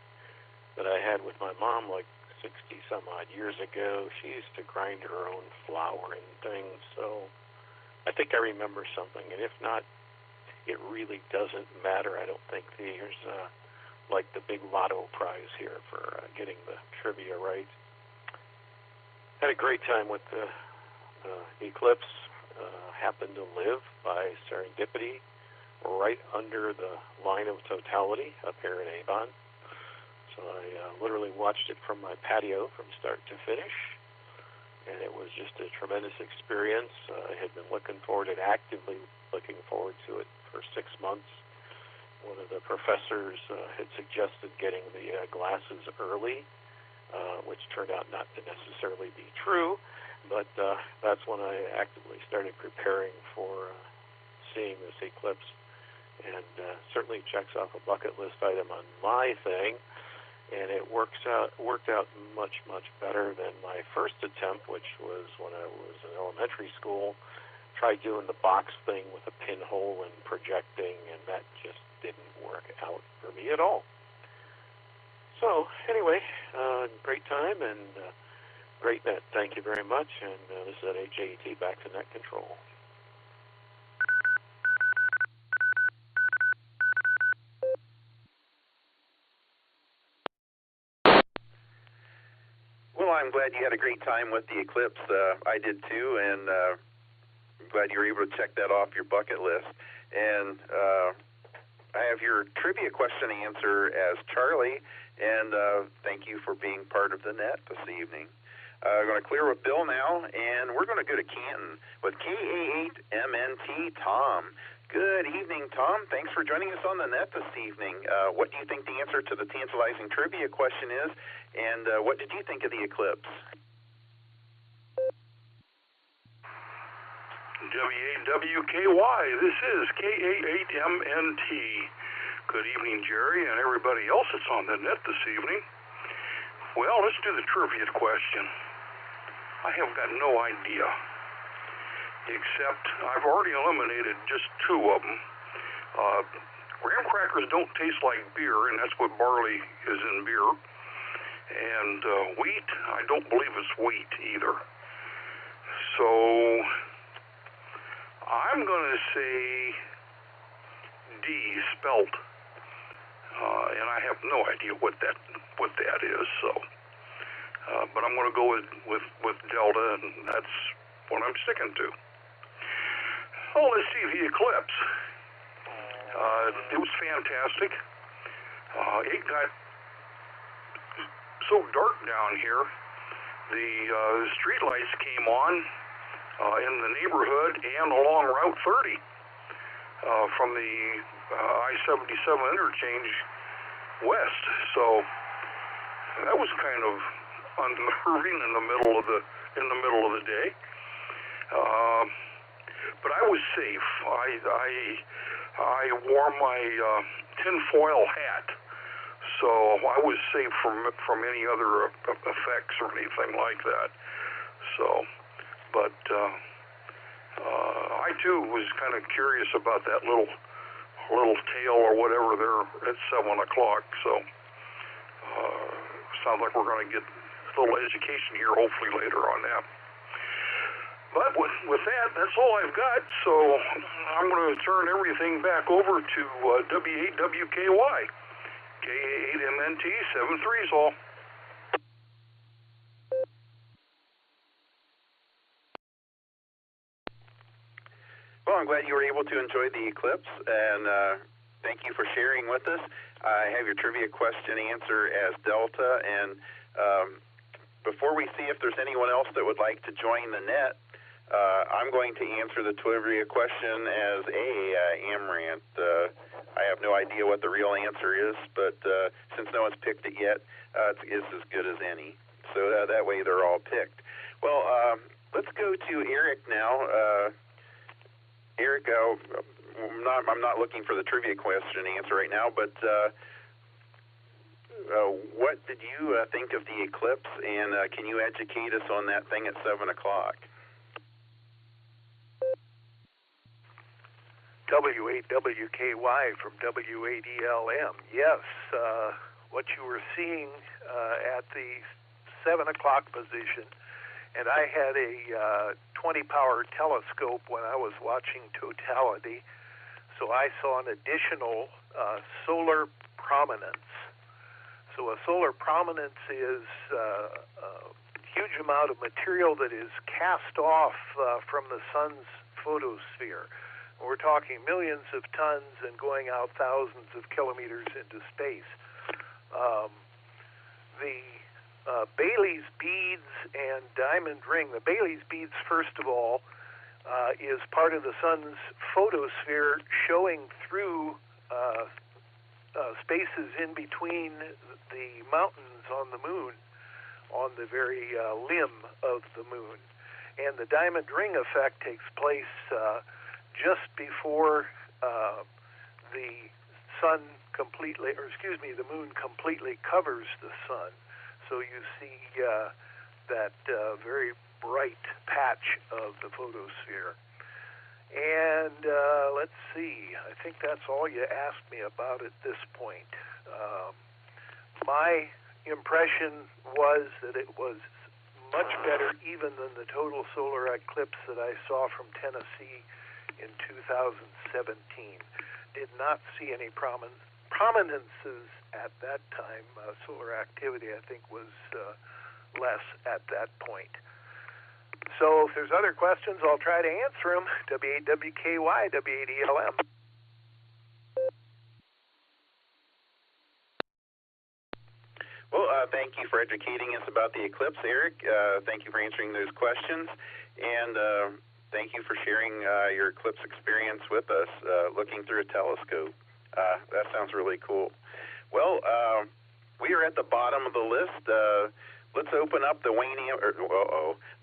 that I had with my mom like 60-some-odd years ago. She used to grind her own flour and things, so I think I remember something. And if not, it really doesn't matter. I don't think there's like the big lotto prize here for getting the trivia right. Had a great time with the eclipse. Happened to live by serendipity right under the line of totality up here in Avon. So I literally watched it from my patio from start to finish, and it was just a tremendous experience. I had been actively looking forward to it for 6 months. One of the professors had suggested getting the glasses early, which turned out not to necessarily be true, but that's when I actively started preparing for seeing this eclipse, and certainly checks off a bucket list item on my thing. And it worked out much better than my first attempt, which was when I was in elementary school. Tried doing the box thing with a pinhole and projecting, and that just didn't work out for me at all. So anyway, great time and great net. Thank you very much. And this is at HAET, back to net control. Well, I'm glad you had a great time with the eclipse. I did too, and I'm glad you were able to check that off your bucket list. And I have your trivia question answer as Charlie, and thank you for being part of the net this evening. We're going to clear with Bill now, and we're going to go to Canton with KA8MNT Tom. Good evening, Tom. Thanks for joining us on the net this evening. What do you think the answer to the tantalizing trivia question is, and what did you think of the eclipse? WAWKY, this is KA8MNT. Good evening, Jerry, and everybody else that's on the net this evening. Well, let's do the trivia question. I have got no idea, except I've already eliminated just 2 of them. Graham crackers don't taste like beer, and that's what barley is in beer. And wheat, I don't believe it's wheat either. So I'm going to say D, spelt, and I have no idea what that is. So, but I'm going to go with Delta, and that's what I'm sticking to. Oh, let's see the eclipse. It was fantastic. It got so dark down here. The street lights came on in the neighborhood and along Route 30 from the I-77 interchange west. So that was kind of unnerving in the middle of the day. But I was safe. I wore my tinfoil hat, so I was safe from any other effects or anything like that. So, but I too was kind of curious about that little tail or whatever there at 7 o'clock. So, sounds like we're going to get a little education here, hopefully later on that. But with that, that's all I've got. So I'm going to turn everything back over to W8WKY, KA8MNT 73's all. Well, I'm glad you were able to enjoy the eclipse, and thank you for sharing with us. I have your trivia question answer as Delta, and before we see if there's anyone else that would like to join the net, I'm going to answer the trivia question as Amaranth. I have no idea what the real answer is, but since no one's picked it yet, it's as good as any. So that way they're all picked. Well, let's go to Eric now. Eric, I'm not looking for the trivia question answer right now, but what did you think of the eclipse, and can you educate us on that thing at 7 o'clock? W8WKY from W8ELM. Yes, what you were seeing at the 7 o'clock position, and I had a 20-power telescope when I was watching totality, so I saw an additional solar prominence. So a solar prominence is a huge amount of material that is cast off from the sun's photosphere. We're talking millions of tons and going out thousands of kilometers into space. The Bailey's beads and diamond ring. The Bailey's beads, first of all, is part of the sun's photosphere showing through spaces in between the mountains on the moon, on the very limb of the moon. And the diamond ring effect takes place just before the sun completely, or excuse me, the moon completely covers the sun. So you see that very bright patch of the photosphere. And let's see, I think that's all you asked me about at this point. My impression was that it was much better even than the total solar eclipse that I saw from Tennessee in 2017. Did not see any prominences at that time. Solar activity, I think, was less at that point. So if there's other questions, I'll try to answer them. W8WKY, W8ELM. Well, thank you for educating us about the eclipse, Eric. Thank you for answering those questions. And thank you for sharing your eclipse experience with us, looking through a telescope. That sounds really cool. Well, we are at the bottom of the list. Let's open up the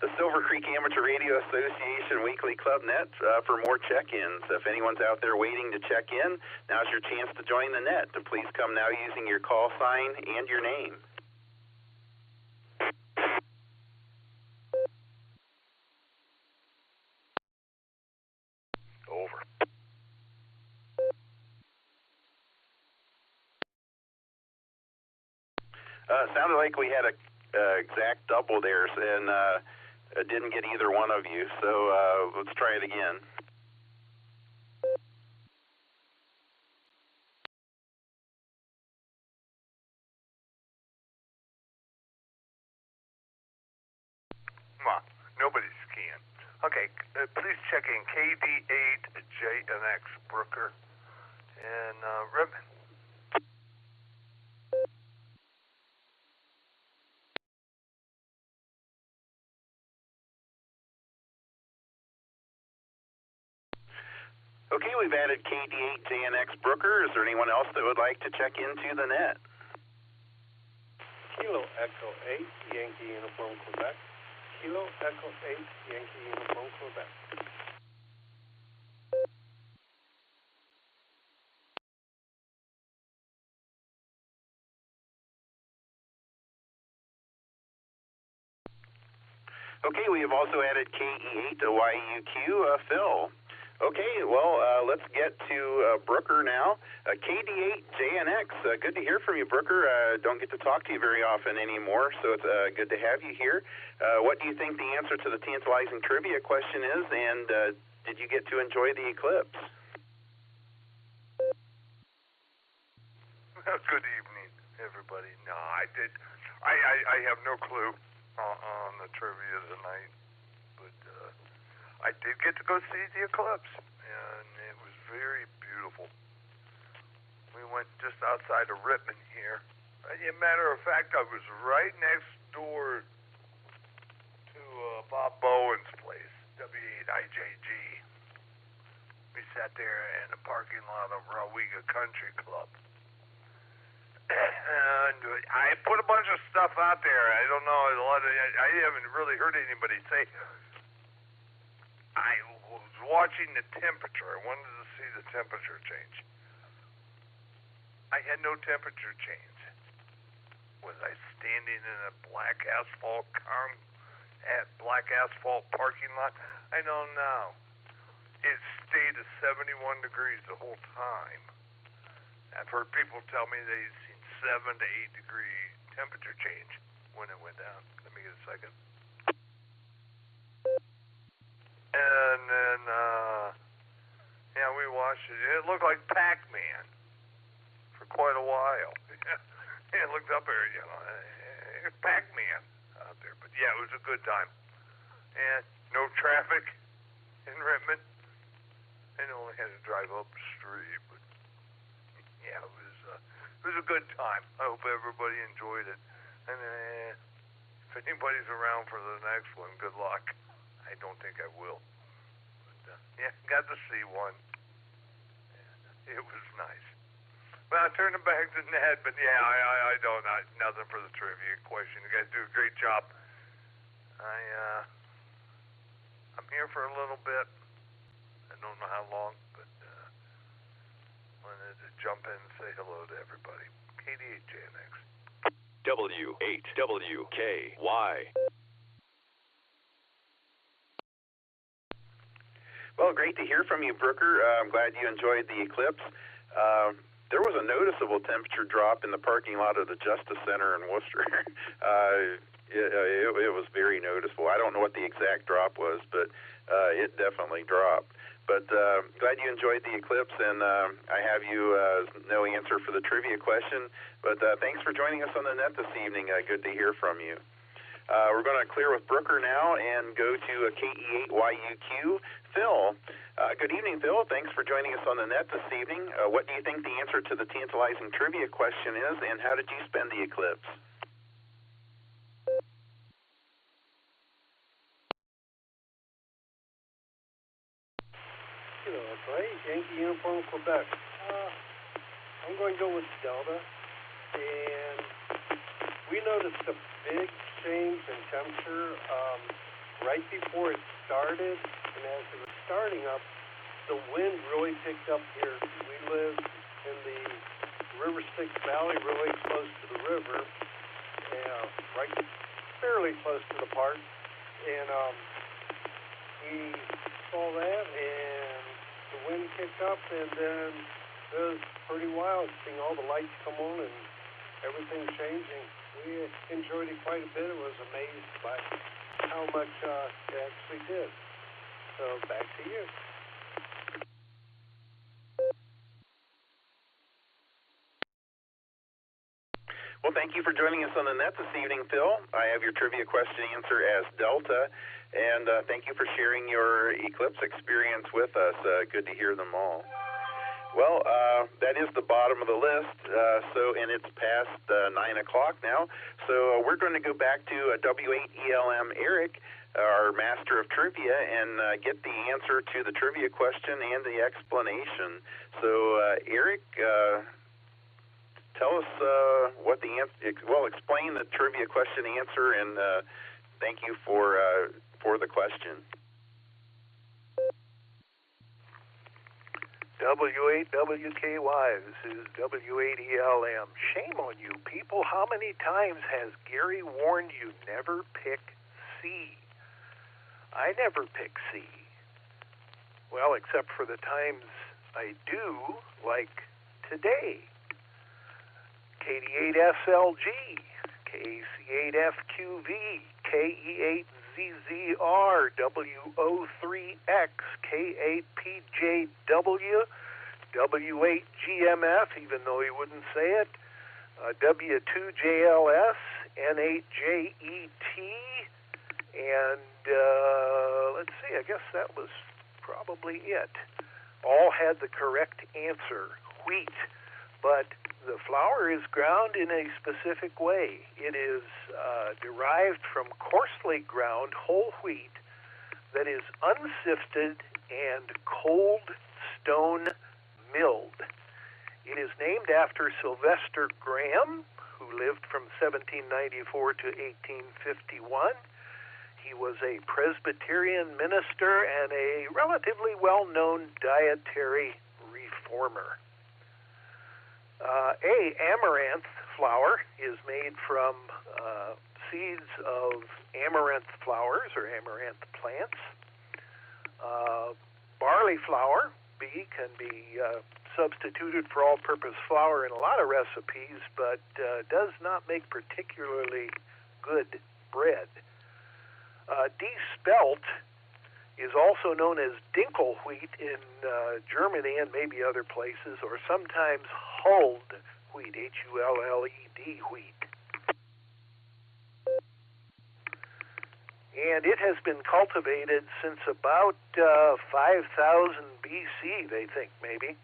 the Silvercreek Amateur Radio Association Weekly Club Net for more check-ins. If anyone's out there waiting to check in, now's your chance to join the net. Please come now using your call sign and your name. Over. Sounded like we had a exact double there, and didn't get either one of you. So let's try it again. Come on, nobody's skiing. Okay, please check in KD8JNX Brooker and Ribbon. Okay, we've added KD8JNX Brooker. Is there anyone else that would like to check into the net? Kilo Echo 8, Yankee Uniform Quebec. Kilo Echo 8, Yankee Uniform Quebec. Okay, we have also added KE8YUQ, Phil. Okay, well, let's get to Brooker now. KD8JNX, good to hear from you, Brooker. Don't get to talk to you very often anymore, so it's good to have you here. What do you think the answer to the tantalizing trivia question is, and did you get to enjoy the eclipse? Good evening, everybody. No, I did. I have no clue on the trivia tonight, but I did get to go see the eclipse, and it was very beautiful. We went just outside of Rittman here. As a matter of fact, I was right next door to Bob Bowen's place, W8IJG. We sat there in the parking lot of Rawega Country Club. And I put a bunch of stuff out there. I don't know, I haven't really heard anybody say. I was watching the temperature. I wanted to see the temperature change. I had no temperature change. Was I standing in a black asphalt parking lot? I don't know. It stayed at 71 degrees the whole time. I've heard people tell me they've seen 7 to 8 degree temperature change when it went down. Let me get a second. And then, we watched it. It looked like Pac-Man for quite a while. I looked up there, it's Pac-Man out there. But yeah, it was a good time. And no traffic in Rittman. And only drive up the street. But yeah, it was a good time. I hope everybody enjoyed it. And if anybody's around for the next one, good luck. I don't think I will. But yeah, got to see one. It was nice. Well, I'll turn it back to Ned, but yeah, I don't know. Nothing for the trivia question. You guys do a great job. I'm here for a little bit. I don't know how long, but wanted to jump in and say hello to everybody. KD8JNX. W8WKY. Well, great to hear from you, Brooker. I'm glad you enjoyed the eclipse. There was a noticeable temperature drop in the parking lot of the Justice Center in Worcester. It was very noticeable. I don't know what the exact drop was, but it definitely dropped. But glad you enjoyed the eclipse, and I have you no answer for the trivia question. But thanks for joining us on the net this evening. Good to hear from you. We're going to clear with Brooker now and go to KE8YUQ. Phil. Good evening, Phil. Thanks for joining us on the net this evening. What do you think the answer to the tantalizing trivia question is, and how did you spend the eclipse? Hello, everybody. Yankee Uniform, Quebec. I'm going to go with Delta, and we noticed a big change in temperature right before it started, and as it was starting up, the wind really picked up here. We live in the River Styx Valley, really close to the river, and right fairly close to the park, and we saw that, and the wind picked up, and then it was pretty wild seeing all the lights come on and everything changing. We enjoyed it quite a bit. I was amazed by how much it actually did. So back to you. Well, thank you for joining us on the net this evening, Phil. I have your trivia question answer as Delta, and thank you for sharing your eclipse experience with us. Good to hear them all. Well, that is the bottom of the list, and it's past 9 o'clock now, so we're going to go back to W8ELM Eric, our master of trivia, and get the answer to the trivia question and the explanation. So, Eric, tell us what the answer. Well, explain the trivia question answer, and thank you for the question. W8WKY, this is W8ELM. Shame on you people. How many times has Gary warned you never pick C? I never pick C. Well, except for the times I do, like today. KD8SLG, KC8FQV, KE8ZZR, W03X, K8PJW, W8GMF, even though he wouldn't say it, W2JLS, N8JET, and let's see, I guess that was probably it. All had the correct answer, wheat, but the flour is ground in a specific way. It is derived from coarsely ground whole wheat that is unsifted and cold stone milled. It is named after Sylvester Graham, who lived from 1794 to 1851. He was a Presbyterian minister and a relatively well-known dietary reformer. Amaranth flour is made from seeds of amaranth flowers or amaranth plants. Barley flour, B, can be substituted for all-purpose flour in a lot of recipes, but does not make particularly good bread. D-spelt is also known as dinkel wheat in Germany and maybe other places, or sometimes hulled wheat, Hulled wheat. and it has been cultivated since about 5,000 BC, they think, maybe.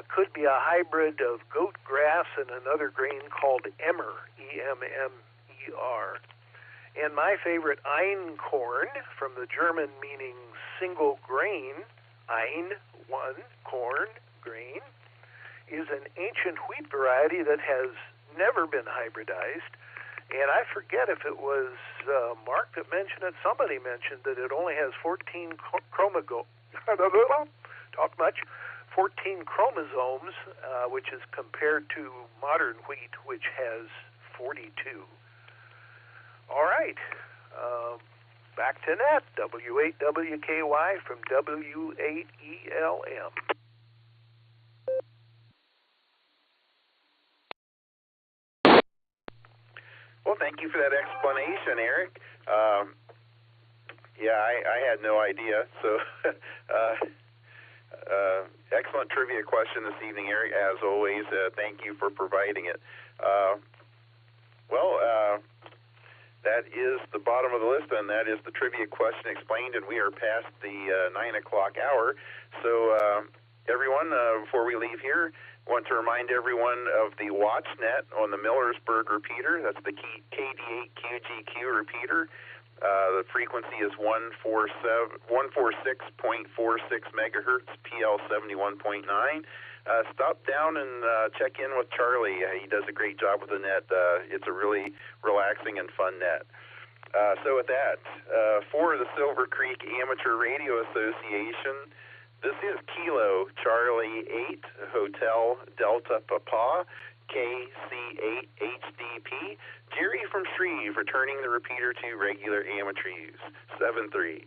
Could be a hybrid of goat grass and another grain called emmer, E-M-M-E-R. And my favorite Einkorn, from the German meaning single grain, Ein, one, corn, grain, is an ancient wheat variety that has never been hybridized. And I forget if it was Mark that mentioned it. Somebody mentioned that it only has 14 chromosomes, which is compared to modern wheat, which has 42. All right. Back to net, W8WKY from W8ELM. Well, thank you for that explanation, Eric. Yeah, I had no idea. So, excellent trivia question this evening, Eric. As always, thank you for providing it. That is the bottom of the list, and that is the trivia question explained, and we are past the 9 o'clock hour. So, everyone, before we leave here, I want to remind everyone of the WatchNet on the Millersburg repeater. That's the KD8QGQ repeater. The frequency is 146.46 megahertz, PL71.9. Stop down and check in with Charlie. He does a great job with the net. It's a really relaxing and fun net. So with that, for the Silvercreek Amateur Radio Association, this is Kilo Charlie 8 Hotel Delta Papa KC8 HDP. Jerry from Shreve returning the repeater to regular amateur use. 7-3.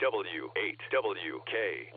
W8WKY.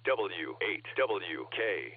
W8WKY.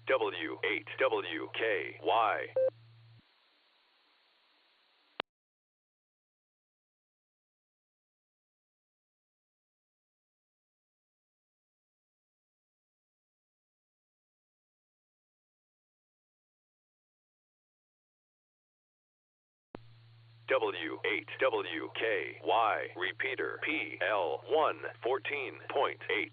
W8WKY. W8WKY. Repeater PL1 14.8.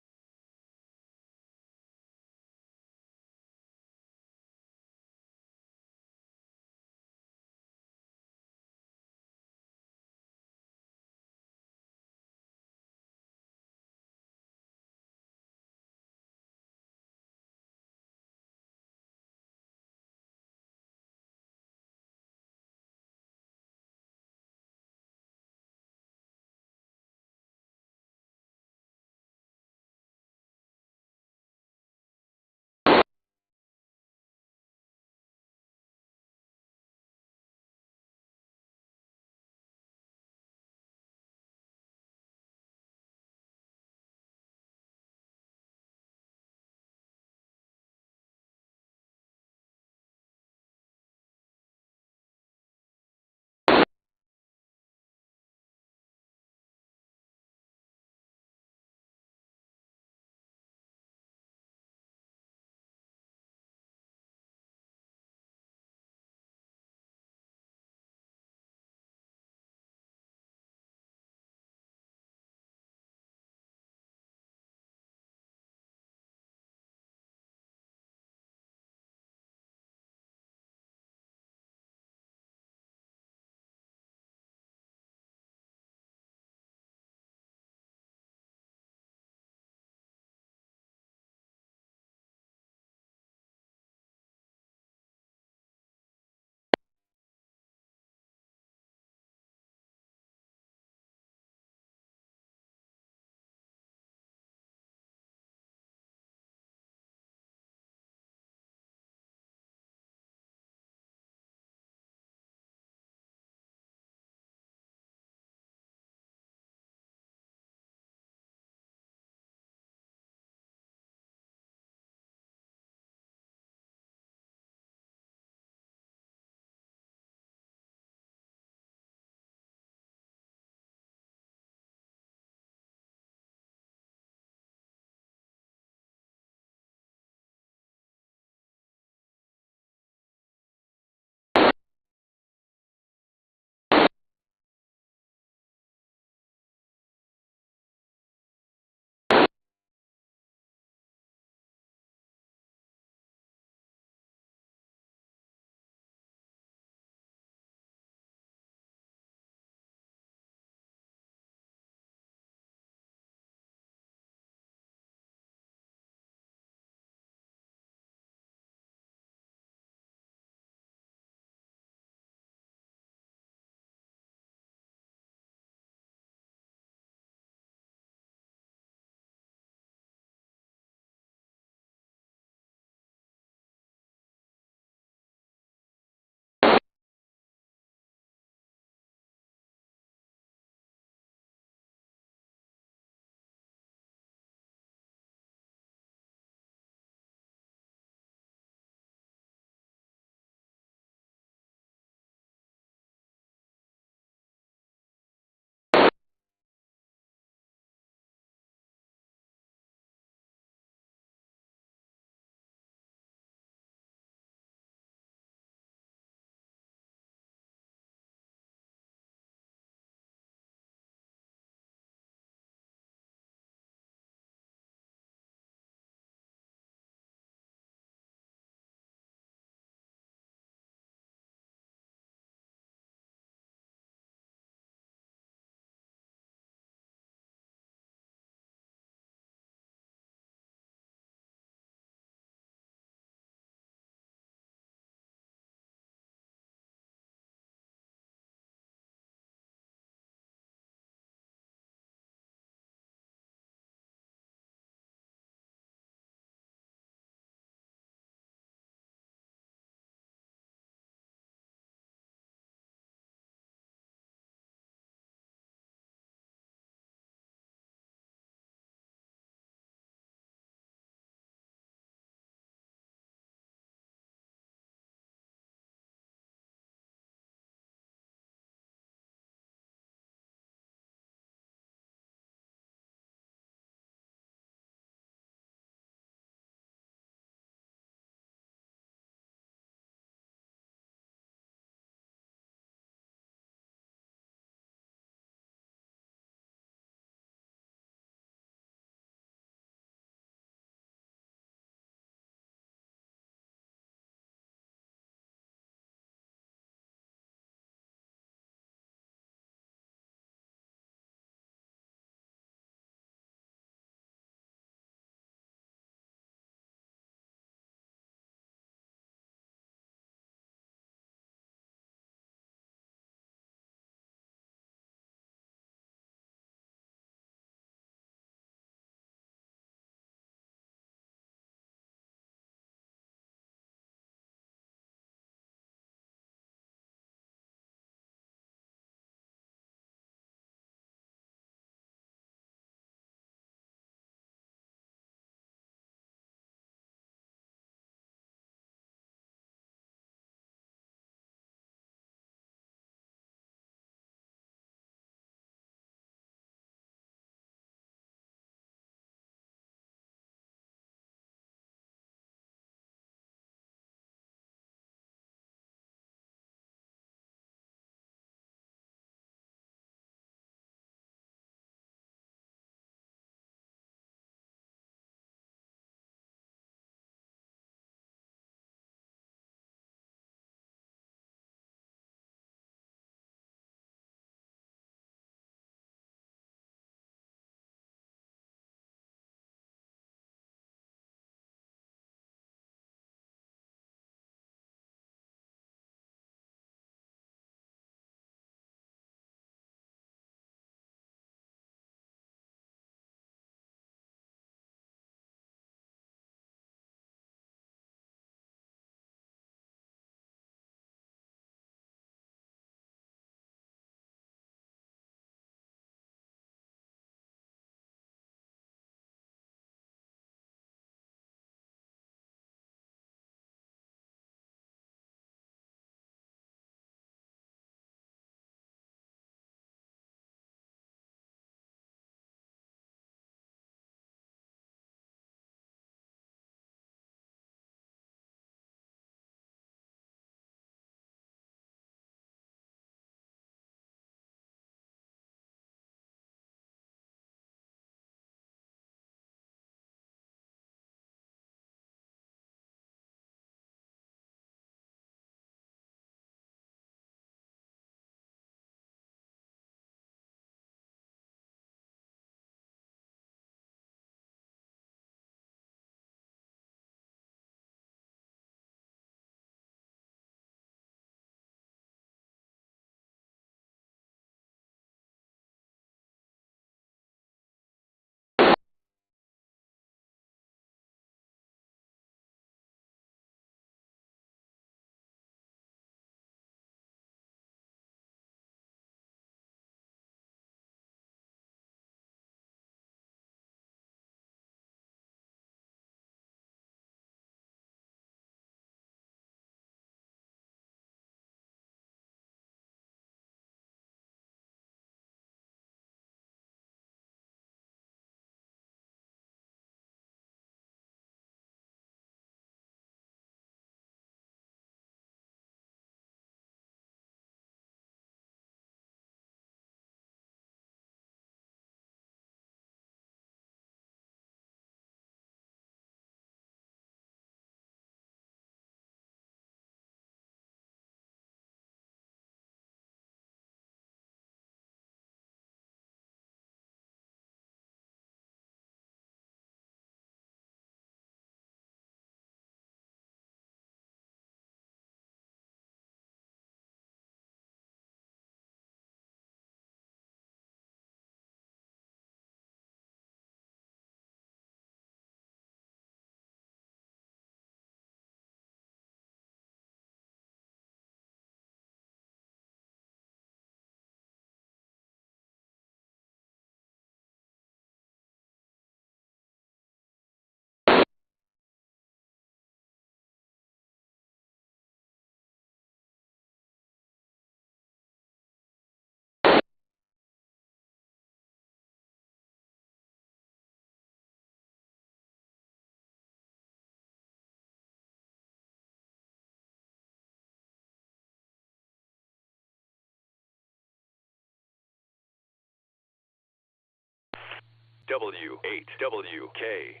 W8WKY.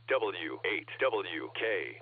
W8WKY.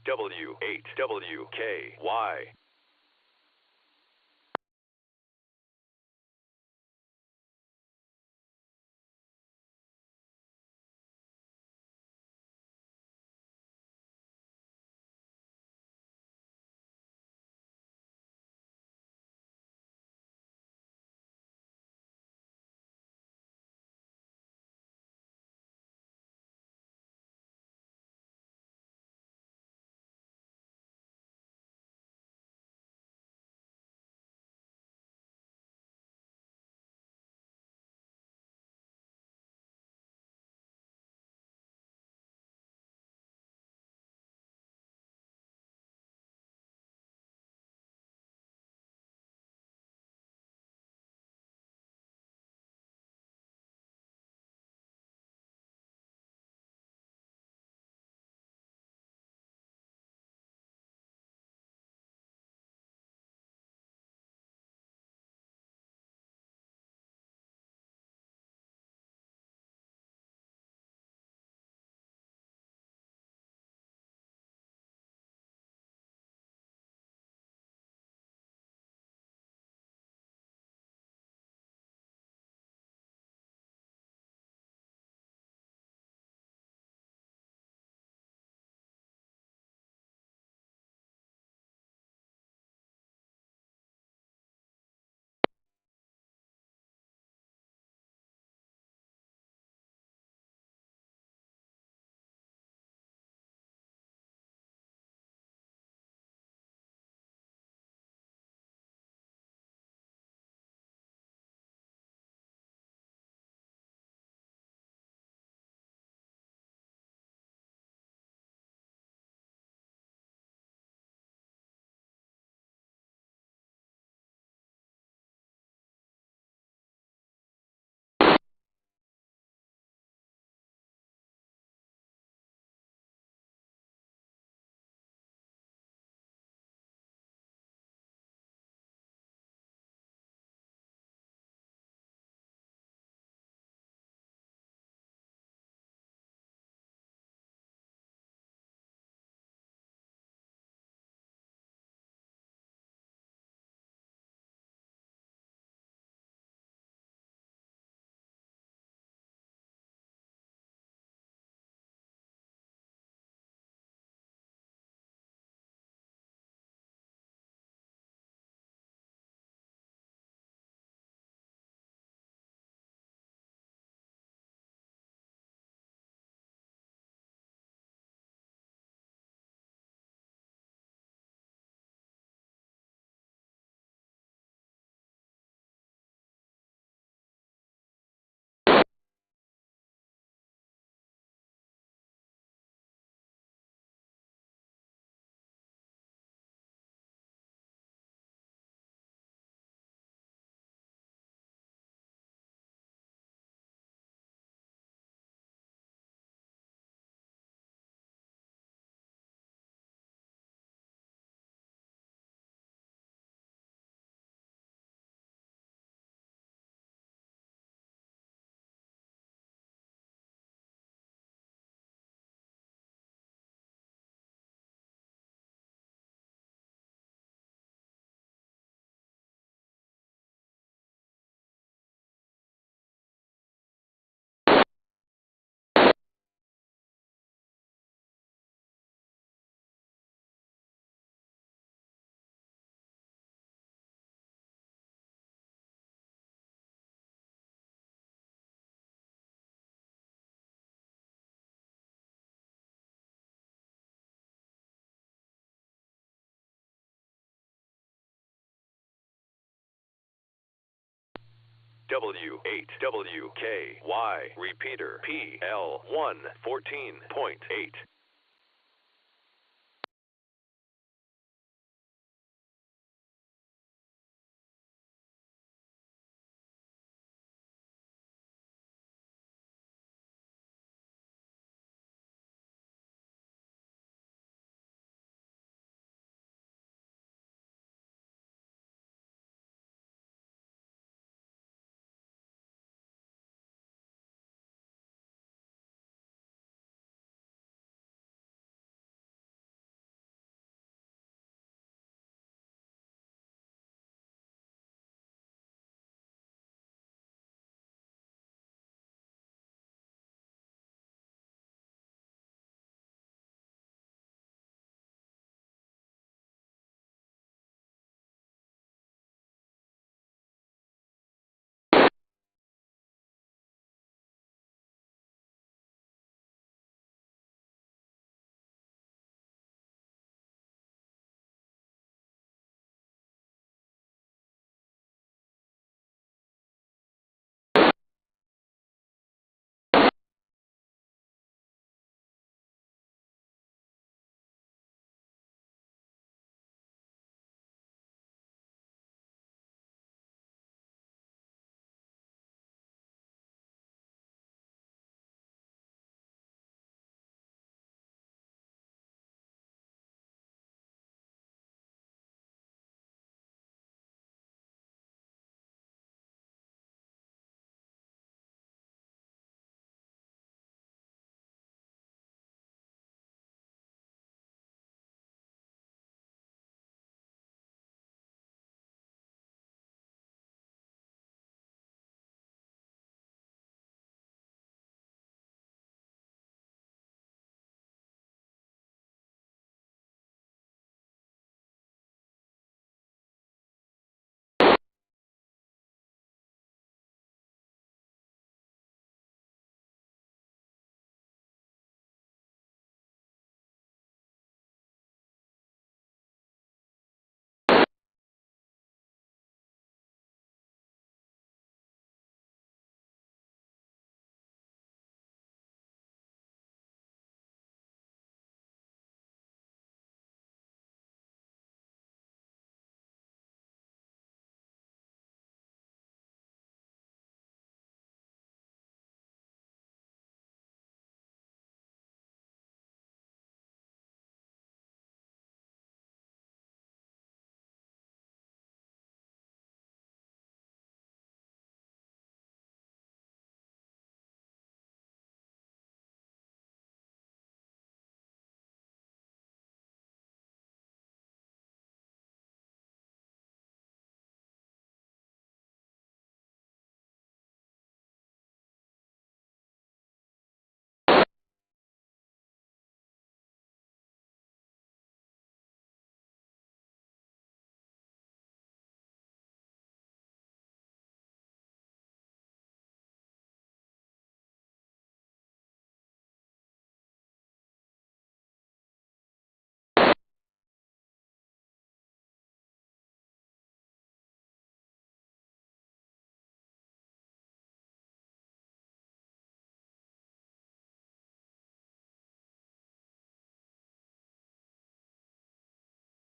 W8WKY. W8WKY repeater PL1 14.8.